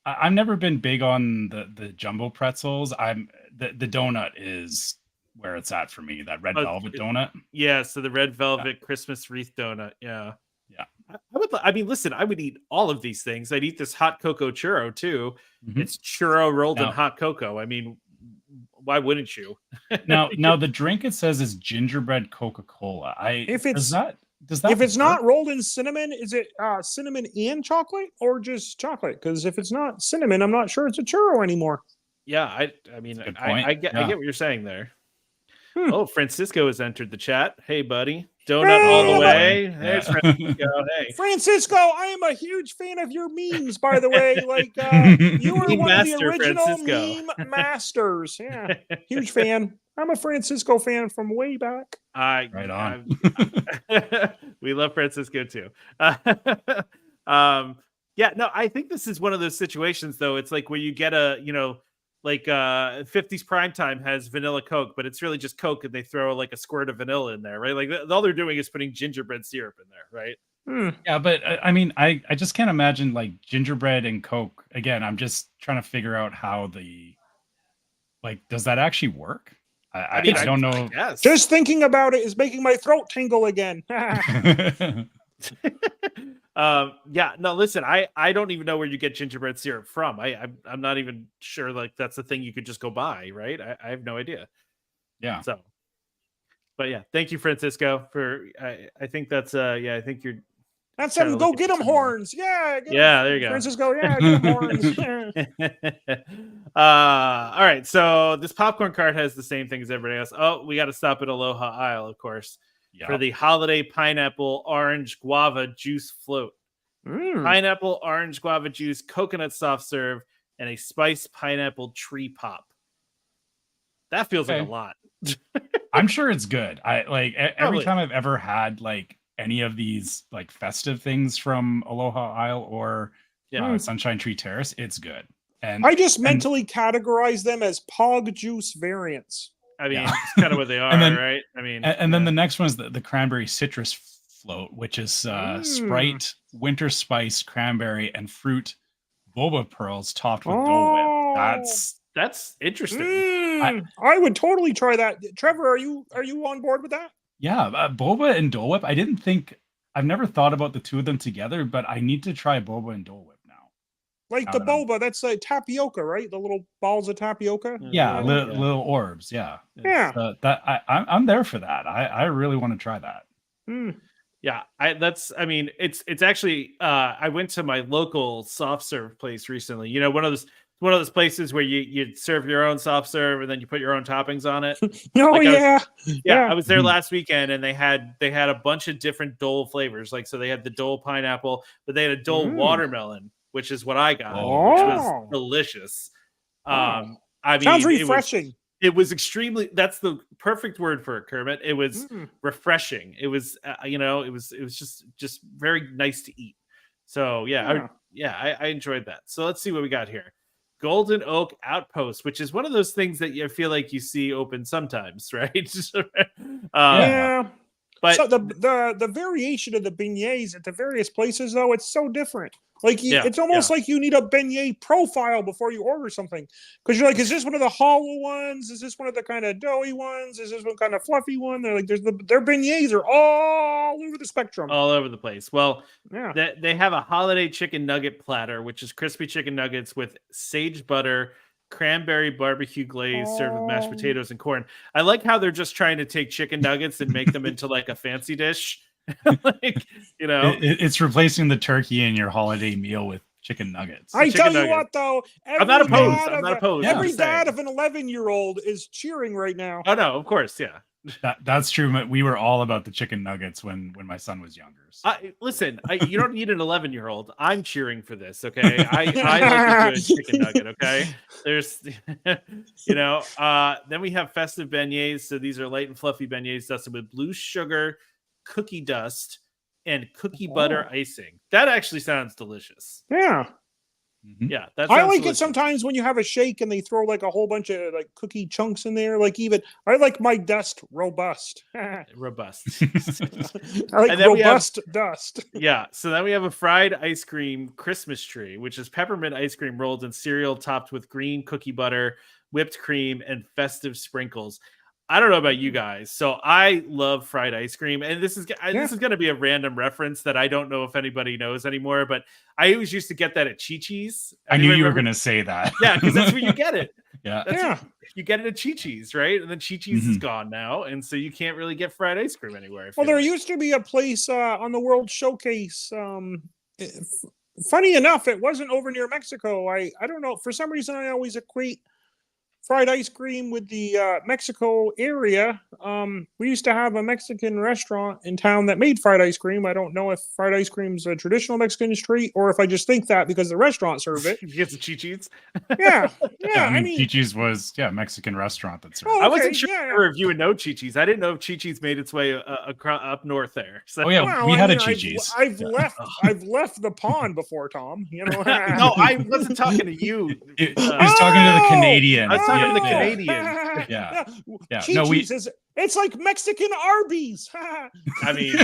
I've never been big on the jumbo pretzels. The donut is where it's at for me. That red Oh, velvet it- donut. Yeah, so the red velvet Christmas wreath donut. Yeah. Yeah. I mean, listen, I would eat all of these things. I'd eat this hot cocoa churro too. Mhm. It's churro rolled in Now- hot cocoa. I mean, why wouldn't you? Now the drink it says is gingerbread Coca-Cola. If it's- does that If it's work? not rolled in cinnamon, is it cinnamon and chocolate or just chocolate? Because if it's not cinnamon, I'm not sure it's a churro anymore. Yeah, I mean, That's a good I point. get Yeah. what you're saying there. Hmm. Oh, Francisco has entered the chat. Hey, buddy, donut all the Hey, way. Yeah. There's Francisco. Hey, Francisco, I am a huge fan of your memes, by the way. Like you are Meme one of the master, original Francisco. meme masters. Yeah, huge fan. I'm a Francisco fan from way back. I Right on. we love Francisco too. Yeah, no, I think this is one of those situations though. It's like where you get a, like 50s primetime has vanilla Coke, but it's really just Coke and they throw like a squirt of vanilla in there, right? Like all they're doing is putting gingerbread syrup in there, right? Yeah, but I mean, I just can't imagine like gingerbread and Coke. Again, I'm just trying to figure out how does that actually work? I don't know. Yes. Just thinking about it is making my throat tingle again. Yeah, no, listen, I don't even know where you get gingerbread syrup from. I'm not even sure like that's the thing you could just go buy, right? I have no idea. Yeah. So, but yeah, thank you, Francisco, for I think that's I think you're That's trying them. to Go look get at them some more. horns. Yeah. Yeah, there you go. Francisco. Yeah, get them horns. All right, so this popcorn cart has the same thing as everybody else. Oh, we got to stop at Aloha Isle, of course, for the holiday pineapple orange guava juice float. Pineapple orange guava juice, coconut soft serve, and a spiced pineapple tree pop. That feels like a lot. I'm sure it's good. I like every Probably. time I've ever had like any of these like festive things from Aloha Isle or Sunshine Tree Terrace, it's good. And I just mentally categorize them as Pog juice variants. I mean, it's kind of what they are, right? I mean, and then the next one is the cranberry citrus float, which is Sprite, winter spice, cranberry, and fruit boba pearls topped with Dole Whip. That's interesting. I would totally try that. Trevor, are you on board with that? Yeah, boba and Dole Whip. I've never thought about the two of them together, but I need to try boba and Dole Whip now. Like the boba, that's like tapioca, right? The little balls of tapioca. Yeah, little orbs. Yeah, yeah. I'm there for that. I really want to try that. Yeah, I mean, it's actually I went to my local soft serve place recently. You know, one of those places where you serve your own soft serve and then you put your own toppings on it. I was there last weekend and they had a bunch of different Dole flavors. Like, so they had the Dole pineapple, but they had a Dole watermelon, which is what I got, which was delicious. I mean, sounds refreshing. It was extremely, that's the perfect word for it, Kermit. It was refreshing. It was, it was just very nice to eat. So I enjoyed that. So let's see what we got here. Golden Oak Outpost, which is one of those things that you feel like you see open sometimes, right? But so the variation of the beignets at the various places, though, it's so different. Like it's almost like you need a beignet profile before you order something, because you're like, is this one of the hollow ones? Is this one of the kind of doughy ones? Is this one kind of fluffy one? They're like, their beignets are all over the spectrum, all over the place. Well, they have a holiday chicken nugget platter, which is crispy chicken nuggets with sage butter, cranberry barbecue glaze served with mashed potatoes and corn. I like how they're just trying to take chicken nuggets and make them into like a fancy dish. Like, it's replacing the turkey in your holiday meal with chicken nuggets. I tell you what, though, I'm not opposed. Every dad of an 11-year-old is cheering right now. Oh no, of course, yeah. That's true. We were all about the chicken nuggets when my son was younger. So. Listen, you don't need an 11-year-old. I'm cheering for this. Okay, I like a good chicken nugget. Okay, there's, then we have festive beignets. So these are light and fluffy beignets dusted with blue sugar, cookie dust, and cookie butter icing. That actually sounds delicious. Yeah. Yeah, that's. I like it sometimes when you have a shake and they throw like a whole bunch of like cookie chunks in there. Like I like my dust robust. Robust. I like robust dust. Yeah. So then we have a fried ice cream Christmas tree, which is peppermint ice cream rolled in cereal topped with green cookie butter, whipped cream, and festive sprinkles. I don't know about you guys, so I love fried ice cream, and this is going to be a random reference that I don't know if anybody knows anymore, but I always used to get that at Chi-Chi's. I knew you were going to say that. Yeah, because that's where you get it. You get it at Chi-Chi's, right? And then Chi-Chi's is gone now, and so you can't really get fried ice cream anywhere. Well, there used to be a place on the World Showcase. Funny enough, it wasn't over near Mexico. I don't know. For some reason, I always equate fried ice cream with the Mexico area. We used to have a Mexican restaurant in town that made fried ice cream. I don't know if fried ice cream's a traditional Mexican treat or if I just think that because the restaurant serve it. Get some Chi-Chi's. Yeah, I mean, Chi-Chi's was a Mexican restaurant that served. Oh, I wasn't okay, sure if you would know Chi-Chi's. I didn't know if Chi-Chi's made its way up north there. So. Oh yeah, Well, we I had mean, a Chi-Chi's. I've left the pond before, Tom. You know. No, I wasn't talking to you. He was talking to the Canadian. I was talking to the Yeah. Canadian. Yeah. Yeah. Chi-Chi's it's like Mexican Arby's. I mean,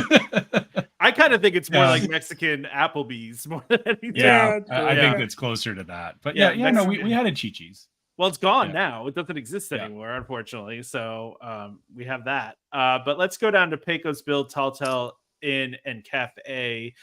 I kind of think it's more like Mexican Applebee's more than anything. Yeah, Yeah, I yeah. think it's closer to that. But Yeah, no, Mexican. we had a Chi-Chi's. Well, it's gone Yeah. now. It doesn't exist Yeah. anymore, unfortunately. So we have that. But let's go down to Pecos Bill, Taltel Inn, and Cafe.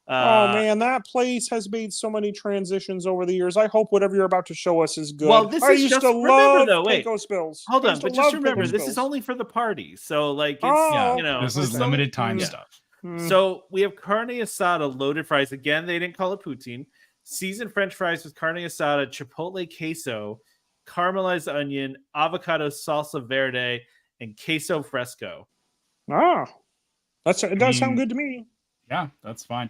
Oh man, that place has made so many transitions over the years. I hope whatever you're about to show us is good. Well, this I is used just- to remember love though, wait. Pecos Bills. Hold I on, used to but just love remember, Pecos this is Bills. only for the party. So, like, it's, Oh. you know, This is it's limited time Mm. stuff. Hmm. So we have carne asada, loaded fries. Again, they didn't call it poutine. Seasoned French fries with carne asada, chipotle queso, caramelized onion, avocado salsa verde, and queso fresco. It does sound mean, good to me. Yeah, that's fine.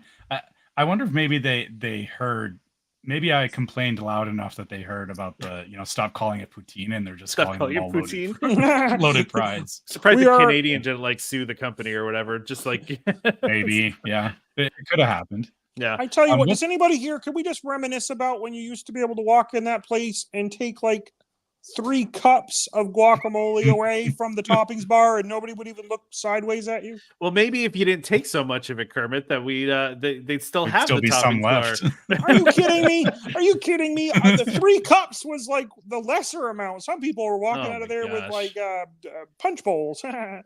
I wonder if maybe they heard. Maybe I complained loud enough that they heard about the stop calling it poutine and they're just Stop calling calling them it all poutine. loaded fries. Surprised We the are- Canadian didn't like sue the company or whatever. Just like Maybe, yeah, it could have happened. yeah. I tell you what, what- does anybody here, could we just reminisce about when you used to be able to walk in that place and take like 3 cups of guacamole away from the toppings bar and nobody would even look sideways at you? Well, maybe if you didn't take so much of it, Kermit, that they'd still There'd have still the be some toppings left. bar. Are you kidding me? Are you kidding me? The 3 cups was like the lesser amount. Some people were walking Oh out of my there with gosh. like punch bowls. Yeah.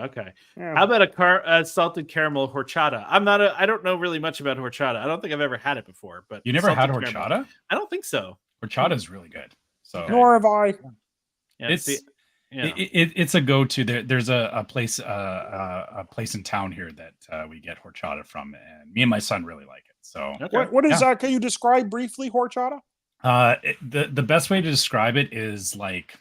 Okay. Yeah. How about a salted caramel horchata? I don't know really much about horchata. I don't think I've ever had it before. But You never had salted caramel- horchata? I don't think so. Horchata is really good. So Nor have I. Yeah, It's- see, yeah. it's a go-to. There's a place in town here that we get horchata from, and me and my son really like it. So Okay. What is Yeah. that? Can you describe briefly horchata? the best way to describe it is like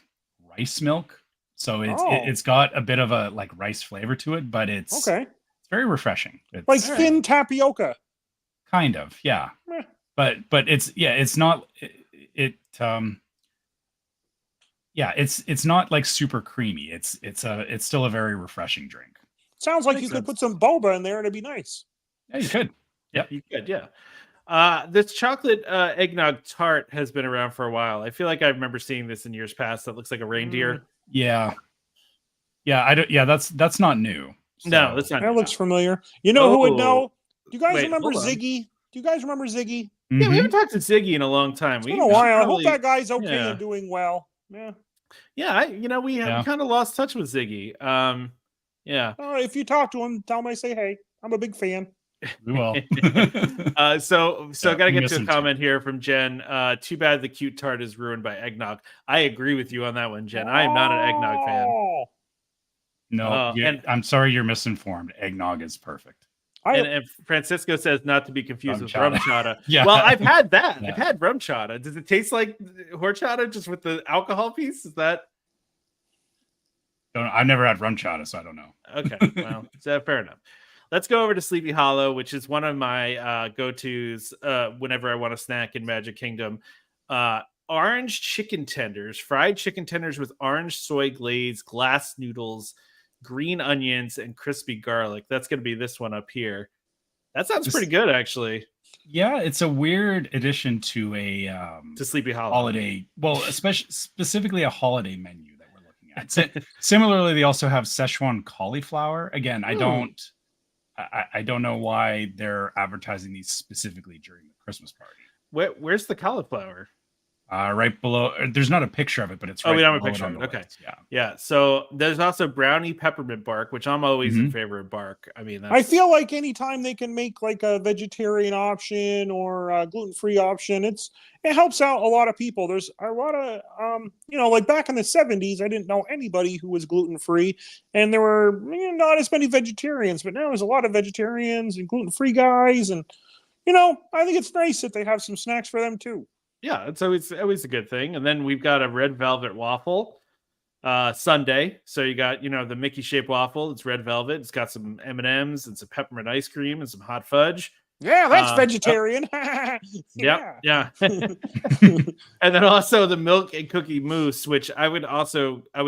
rice milk. So Oh. it's got a bit of a like rice flavor to it, but it's Okay. very refreshing. It's Like thin tapioca. kind of, yeah. Eh. But it's not it's not like super creamy. It's still a very refreshing drink. Sounds like Makes you sense. could put some boba in there and it'd be nice. Yeah, you could. Yeah, you could. Yeah. This chocolate eggnog tart has been around for a while. I feel like I remember seeing this in years past. That looks like a reindeer. Yeah. I don't. Yeah, that's not new. No, So- that's not. That looks familiar. You know who would Oh. know? Do you guys Wait, remember hold on. Ziggy? Do you guys remember Ziggy? Yeah, we Mhm. haven't talked to Ziggy in a long time. It's We been a while. I hope probably- that guy's okay yeah. and doing well. Yeah. Yeah, we Yeah. kind of lost touch with Ziggy. Yeah. If you talk to him, tell him I say hey. I'm a big fan. We will. So Yeah, I gotta we get miss to a him too. comment here from Jen. Too bad the cute tart is ruined by eggnog. I agree with you on that one, Jen. I am not an eggnog fan. Oh. No, and- I'm sorry, you're misinformed. Eggnog is perfect. And Francisco says not to be confused with rum Rum chata. Yeah. Well, I've had that. Yeah. I've had rum chata. Does it taste like horchata just with the alcohol piece? Is that I've never had rum chata, so I don't know. okay? Well, so fair enough. Let's go over to Sleepy Hollow, which is one of my go-tos whenever I want a snack in Magic Kingdom. Orange chicken tenders, fried chicken tenders with orange soy glaze, glass noodles, green onions, and crispy garlic. That's going to be this one up here. That sounds This- pretty good, actually, Yeah, it's a weird addition to a to Sleepy Hollow. holiday. Well, especially specifically a holiday menu that we're looking at. Similarly, they also have Szechuan cauliflower. Again, I don't know why they're advertising these specifically during the Christmas party. Where's the cauliflower? Right below, there's not a picture of it, but it's Oh, right we don't have a below picture on of the it. Okay. list. Yeah. Yeah, so there's also brownie peppermint bark, which I'm always in favor of bark. I mean, that's, I feel like anytime they can make like a vegetarian option or a gluten-free option, it helps out a lot of people. There's a lot of like back in the 70s, I didn't know anybody who was gluten-free, and there were not as many vegetarians, but now there's a lot of vegetarians and gluten-free guys, and I think it's nice that they have some snacks for them too. Yeah, it's always a good thing. And then we've got a red velvet waffle sundae. So you got, the Mickey shaped waffle. It's red velvet. It's got some M&Ms and some peppermint ice cream and some hot fudge. Yeah, that's vegetarian. Yeah. And then also the milk and cookie mousse, which I would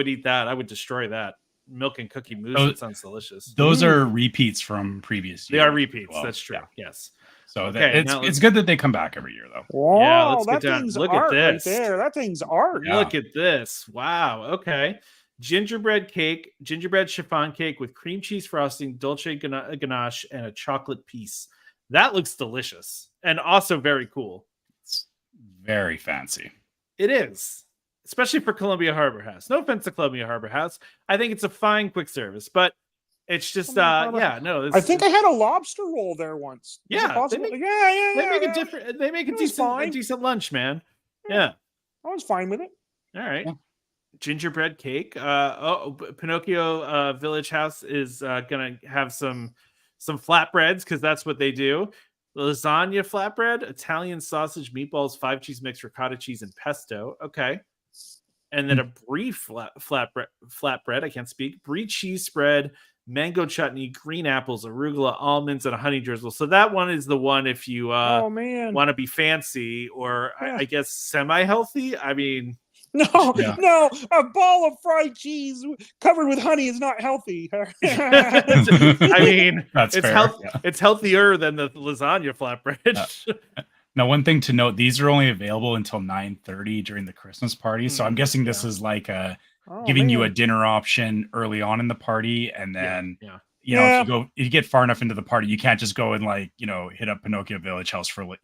eat that. I would destroy that. Milk and cookie mousse. That sounds delicious. Those are repeats from previous years. They are repeats. Well. That's true. Yeah. Yes. So it's good that they come back every year, though. Wow, yeah, let's that get down. thing's Look art at this. Right there. That thing's art. Yeah. Look at this. Wow. Okay. Gingerbread chiffon cake with cream cheese frosting, dulce ganache, and a chocolate piece. That looks delicious and also very cool. It's very fancy. It is, especially for Columbia Harbor House. No offense to Columbia Harbor House. I think it's a fine quick service, but it's just, I think I had a lobster roll there once. Yeah. They make a decent lunch, man. Yeah. I was fine with it. All right. Yeah. Gingerbread cake. Pinocchio Village House is gonna have some flatbreads because that's what they do. Lasagna flatbread, Italian sausage, meatballs, 5-cheese mix, ricotta cheese, and pesto. Okay. And then a brie flatbread. I can't speak. Brie cheese spread, mango chutney, green apples, arugula, almonds, and a honey drizzle. So that one is the one if you want to be fancy or I guess semi-healthy. I mean, no, a ball of fried cheese covered with honey is not healthy. I mean, that's it's healthier than the lasagna flatbread. Now, one thing to note, these are only available until 9:30 during the Christmas party. So I'm guessing this is like giving you a dinner option early on in the party. And then, if you get far enough into the party, you can't just go and hit up Pinocchio Village House for, 12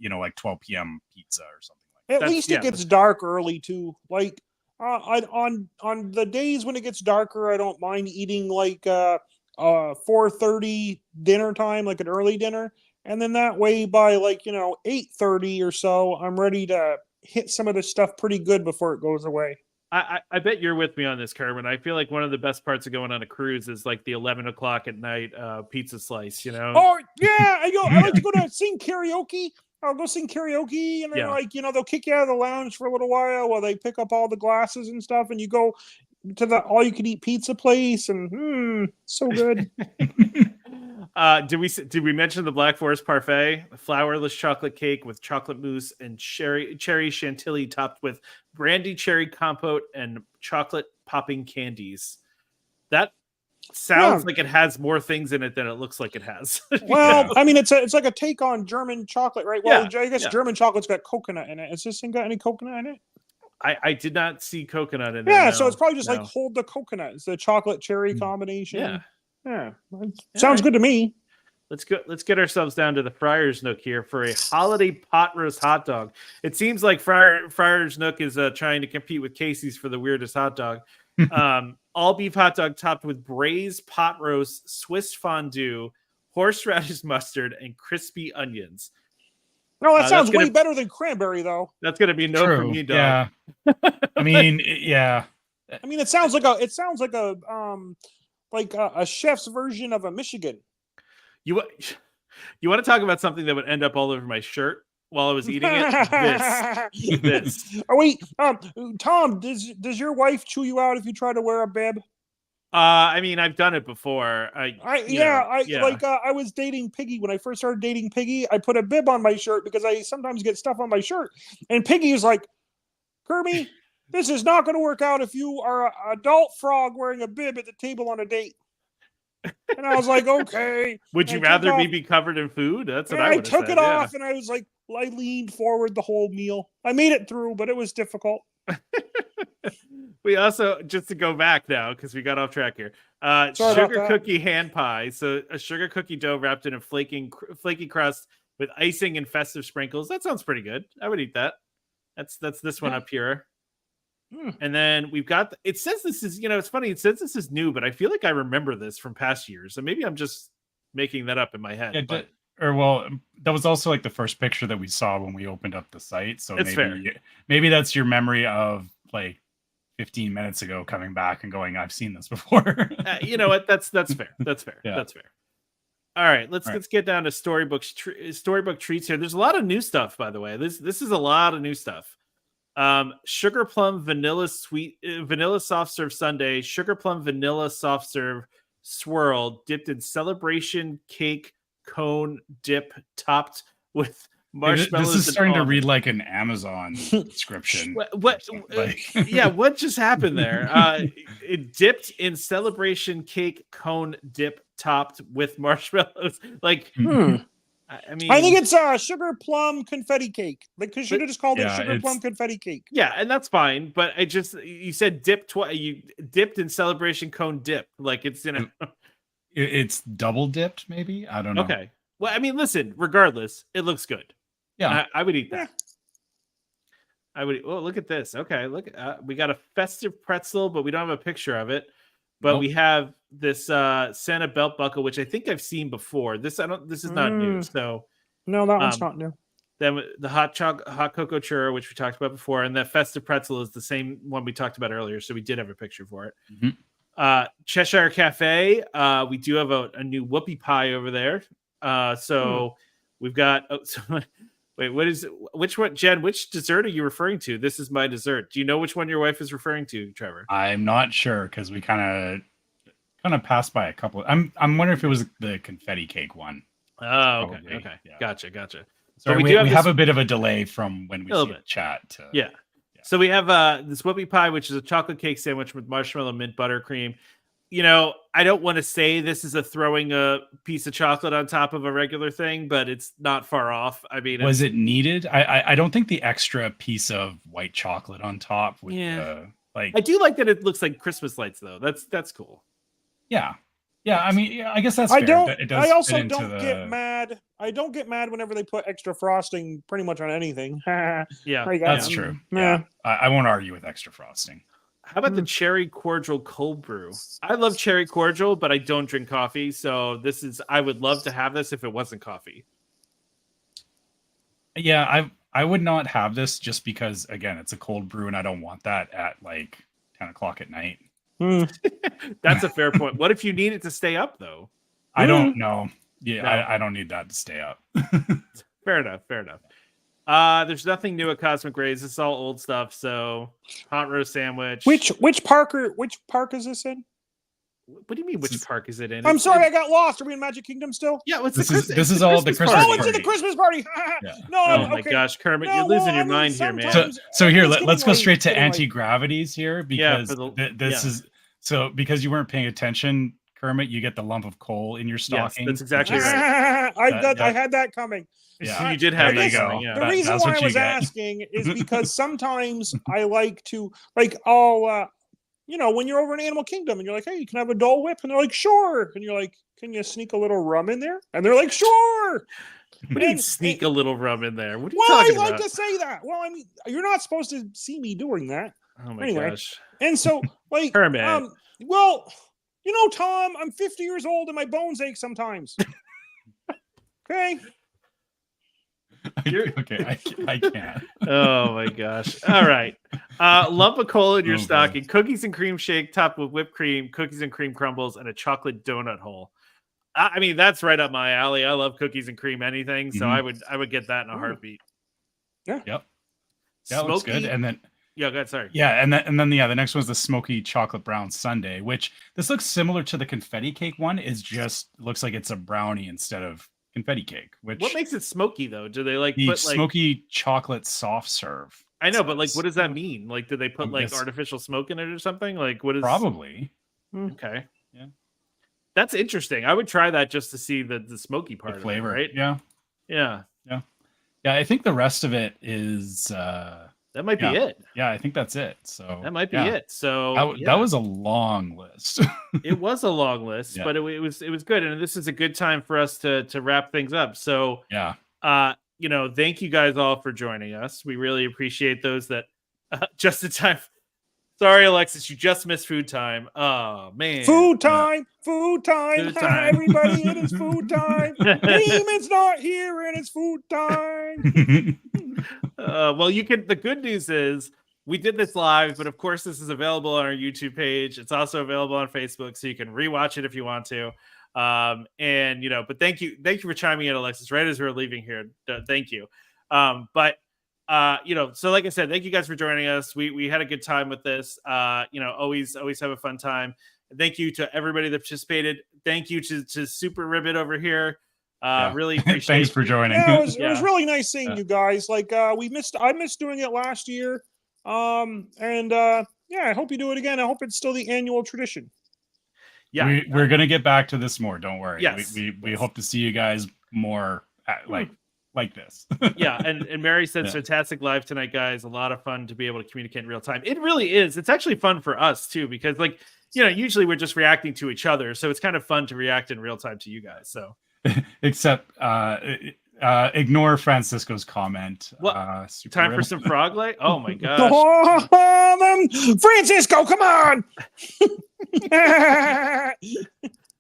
p.m. pizza or something. At least it gets dark early too. Like on the days when it gets darker, I don't mind eating 4:30 dinner time, like an early dinner, and then that way by 8:30 or so, I'm ready to hit some of this stuff pretty good before it goes away. I bet you're with me on this, Kerwin. I feel like one of the best parts of going on a cruise is like the 11 o'clock at night pizza slice. Oh yeah, I like to go to sing karaoke. I'll go sing karaoke, and then they'll kick you out of the lounge for a little while they pick up all the glasses and stuff, and you go to the all-you-can-eat pizza place, and so good. Did we mention the Black Forest Parfait, a flourless chocolate cake with chocolate mousse and cherry chantilly topped with brandy cherry compote and chocolate popping candies? That sounds like it has more things in it than it looks like it has. Well, I mean, it's like a take on German chocolate, right? Well, I guess German chocolate's got coconut in it. Has this thing got any coconut in it? I did not see coconut in it. Yeah, so it's probably just like hold the coconut. It's the chocolate cherry combination. Yeah. Sounds good to me. Let's get ourselves down to the Friar's Nook here for a holiday pot roast hot dog. It seems like Friar's Nook is trying to compete with Casey's for the weirdest hot dog. All beef hot dog topped with braised pot roast, Swiss fondue, horseradish mustard, and crispy onions. No, that sounds way better than cranberry, though. That's gonna be for me, dog. Yeah. I mean, yeah. I mean, it sounds like a chef's version of a Michigan. You want to talk about something that would end up all over my shirt while I was eating it? This. Oh wait, Tom, does your wife chew you out if you try to wear a bib? I mean, I've done it before. I was dating Piggy when I first started dating Piggy. I put a bib on my shirt because I sometimes get stuff on my shirt, and Piggy is like, "Kirby, this is not going to work out if you are an adult frog wearing a bib at the table on a date." And I was like, "Okay." Would you rather me be covered in food? That's what I would have said. I took it off, and I was like, I leaned forward the whole meal. I made it through, but it was difficult. We also, just to go back now, because we got off track here, sugar cookie hand pie. So a sugar cookie dough wrapped in a flaky crust with icing and festive sprinkles. That sounds pretty good. I would eat that. That's this one up here. And then we've got, it says this is, it's funny. It says this is new, but I feel like I remember this from past years. So maybe I'm just making that up in my head. Yeah, that was also like the first picture that we saw when we opened up the site. So maybe that's your memory of like 15 minutes ago coming back and going, I've seen this before. You know what? That's fair. That's fair. Yeah. That's fair. All right, let's get down to storybook treats here. There's a lot of new stuff, by the way. This is a lot of new stuff. Sugar plum vanilla vanilla soft serve sundae, sugar plum vanilla soft serve swirl dipped in celebration cake cone dip topped with marshmallows. This is starting to read like an Amazon description. What yeah, what just happened there? It dipped in celebration cake cone dip topped with marshmallows. Like, I mean, I think it's sugar plum confetti cake. Like, you should have just called it sugar plum confetti cake. Yeah, and that's fine. But you said you dipped in celebration cone dip. Like, it's it's double dipped, maybe. I don't know. Okay. Well, I mean, listen. Regardless, it looks good. Yeah, I would eat that. I would. Oh, look at this. Okay, look. We got a festive pretzel, but we don't have a picture of it. But we have this Santa belt buckle, which I think I've seen before. This is not new. So no, that one's not new. Then the hot cocoa churro, which we talked about before, and that festive pretzel is the same one we talked about earlier. So we did have a picture for it. Cheshire Cafe. We do have a new whoopie pie over there. So we've got. Wait, which one, Jen? Which dessert are you referring to? This is my dessert. Do you know which one your wife is referring to, Trevor? I'm not sure because we kind of passed by a couple. I'm wondering if it was the confetti cake one. Oh, okay, Probably. okay, Yeah. gotcha. So we have a bit of a delay from when we see the chat. Yeah. So we have this whoopie pie, which is a chocolate cake sandwich with marshmallow mint buttercream. You know, I don't want to say this is throwing a piece of chocolate on top of a regular thing, but it's not far off. I mean, was it needed? I don't think the extra piece of white chocolate on top. With, like I do like that it looks like Christmas lights, though. That's cool. Yeah. I mean, I guess that's. I fair. don't. It does I also fit into don't get mad. I don't get mad whenever they put extra frosting pretty much on anything. Yeah, that's true. Yeah, I won't argue with extra frosting. How about the cherry cordial cold brew? I love cherry cordial, but I don't drink coffee. So I would love to have this if it wasn't coffee. Yeah, I would not have this just because, again, it's a cold brew and I don't want that at like 10 o'clock at night. That's a fair point. What if you need it to stay up, though? I don't know. Yeah, no. I don't need that to stay up. Fair enough. There's nothing new at Cosmic Rays. It's all old stuff. So hot roast sandwich. Which park is this in? What do you mean? Which park is it in? I'm sorry, I got lost. Are we in Magic Kingdom still? Yeah. This is all the Christmas party. Oh, it's in the Christmas party. No. Oh my gosh, Kermit, you're losing your mind here, man. So here, let's go straight to anti-gravities here because this is because you weren't paying attention, Kermit. You get the lump of coal in your stocking. Yes, that's exactly right. I had that coming. Yeah, you did have that coming. Yeah. The reason why I was asking is because sometimes I like to when you're over in Animal Kingdom and you're like, hey, you can have a Dole Whip, and they're like, sure, and you're like, can you sneak a little rum in there? And they're like, sure. What do you sneak a little rum in there? What are you talking about? I like to say that. Well, I mean, you're not supposed to see me doing that. Oh my gosh. And so, like, Kermit. Tom, I'm 50 years old and my bones ache sometimes. Okay. Okay, I can't. Oh my gosh. All right. Lump of coal in your stocking, cookies and cream shake topped with whipped cream, cookies and cream crumbles, and a chocolate donut hole. I mean, that's right up my alley. I love cookies and cream anything, so I would get that in a heartbeat. Yeah. Yep. Yeah, looks good. And then go ahead, sorry. Yeah, and then the next one's the smoky chocolate brown sundae, which this looks similar to the confetti cake one. Is just looks like it's a brownie instead of confetti cake. What makes it smoky though? Do they put smoky chocolate soft serve? I know, but what does that mean? Like, do they put artificial smoke in it or something? Like, what is probably? Okay, yeah, that's interesting. I would try that just to see the smoky part, the flavor, of it, right? Yeah. I think the rest of it is that might be it. Yeah, I think that's it. So that might be it. So that was a long list. It was a long list, but it was good, and this is a good time for us to wrap things up. So thank you guys all for joining us. We really appreciate those that just in time. Sorry, Alexis, you just missed food time. Oh man, food time. Everybody, it is food time. Demon's not here, and it's food time. Well, the good news is we did this live, but of course this is available on our YouTube page. It's also available on Facebook, so you can rewatch it if you want to. But thank you for chiming in, Alexis, right as we were leaving here. Thank you. But so like I said, thank you guys for joining us. We had a good time with this. Always have a fun time. Thank you to everybody that participated. Thank you to Super Ribbit over here. Really appreciate Thanks for joining. Yeah, it was really nice seeing you guys. Like I missed doing it last year. I hope you do it again. I hope it's still the annual tradition. Yeah, we're gonna get back to this more. Don't worry. Yes. We hope to see you guys more like this. Yeah, and Mary says fantastic live tonight, guys. A lot of fun to be able to communicate in real time. It really is. It's actually fun for us too, because usually we're just reacting to each other, so it's kind of fun to react in real time to you guys. So except ignore Francisco's comment. Time for some frog leg. Oh my gosh. Francisco, come on.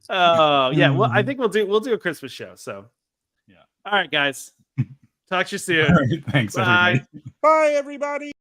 Oh yeah, well I think we'll do a Christmas show. So all right, guys. Talk to you soon. All right, thanks. Bye. Everybody. Bye, everybody.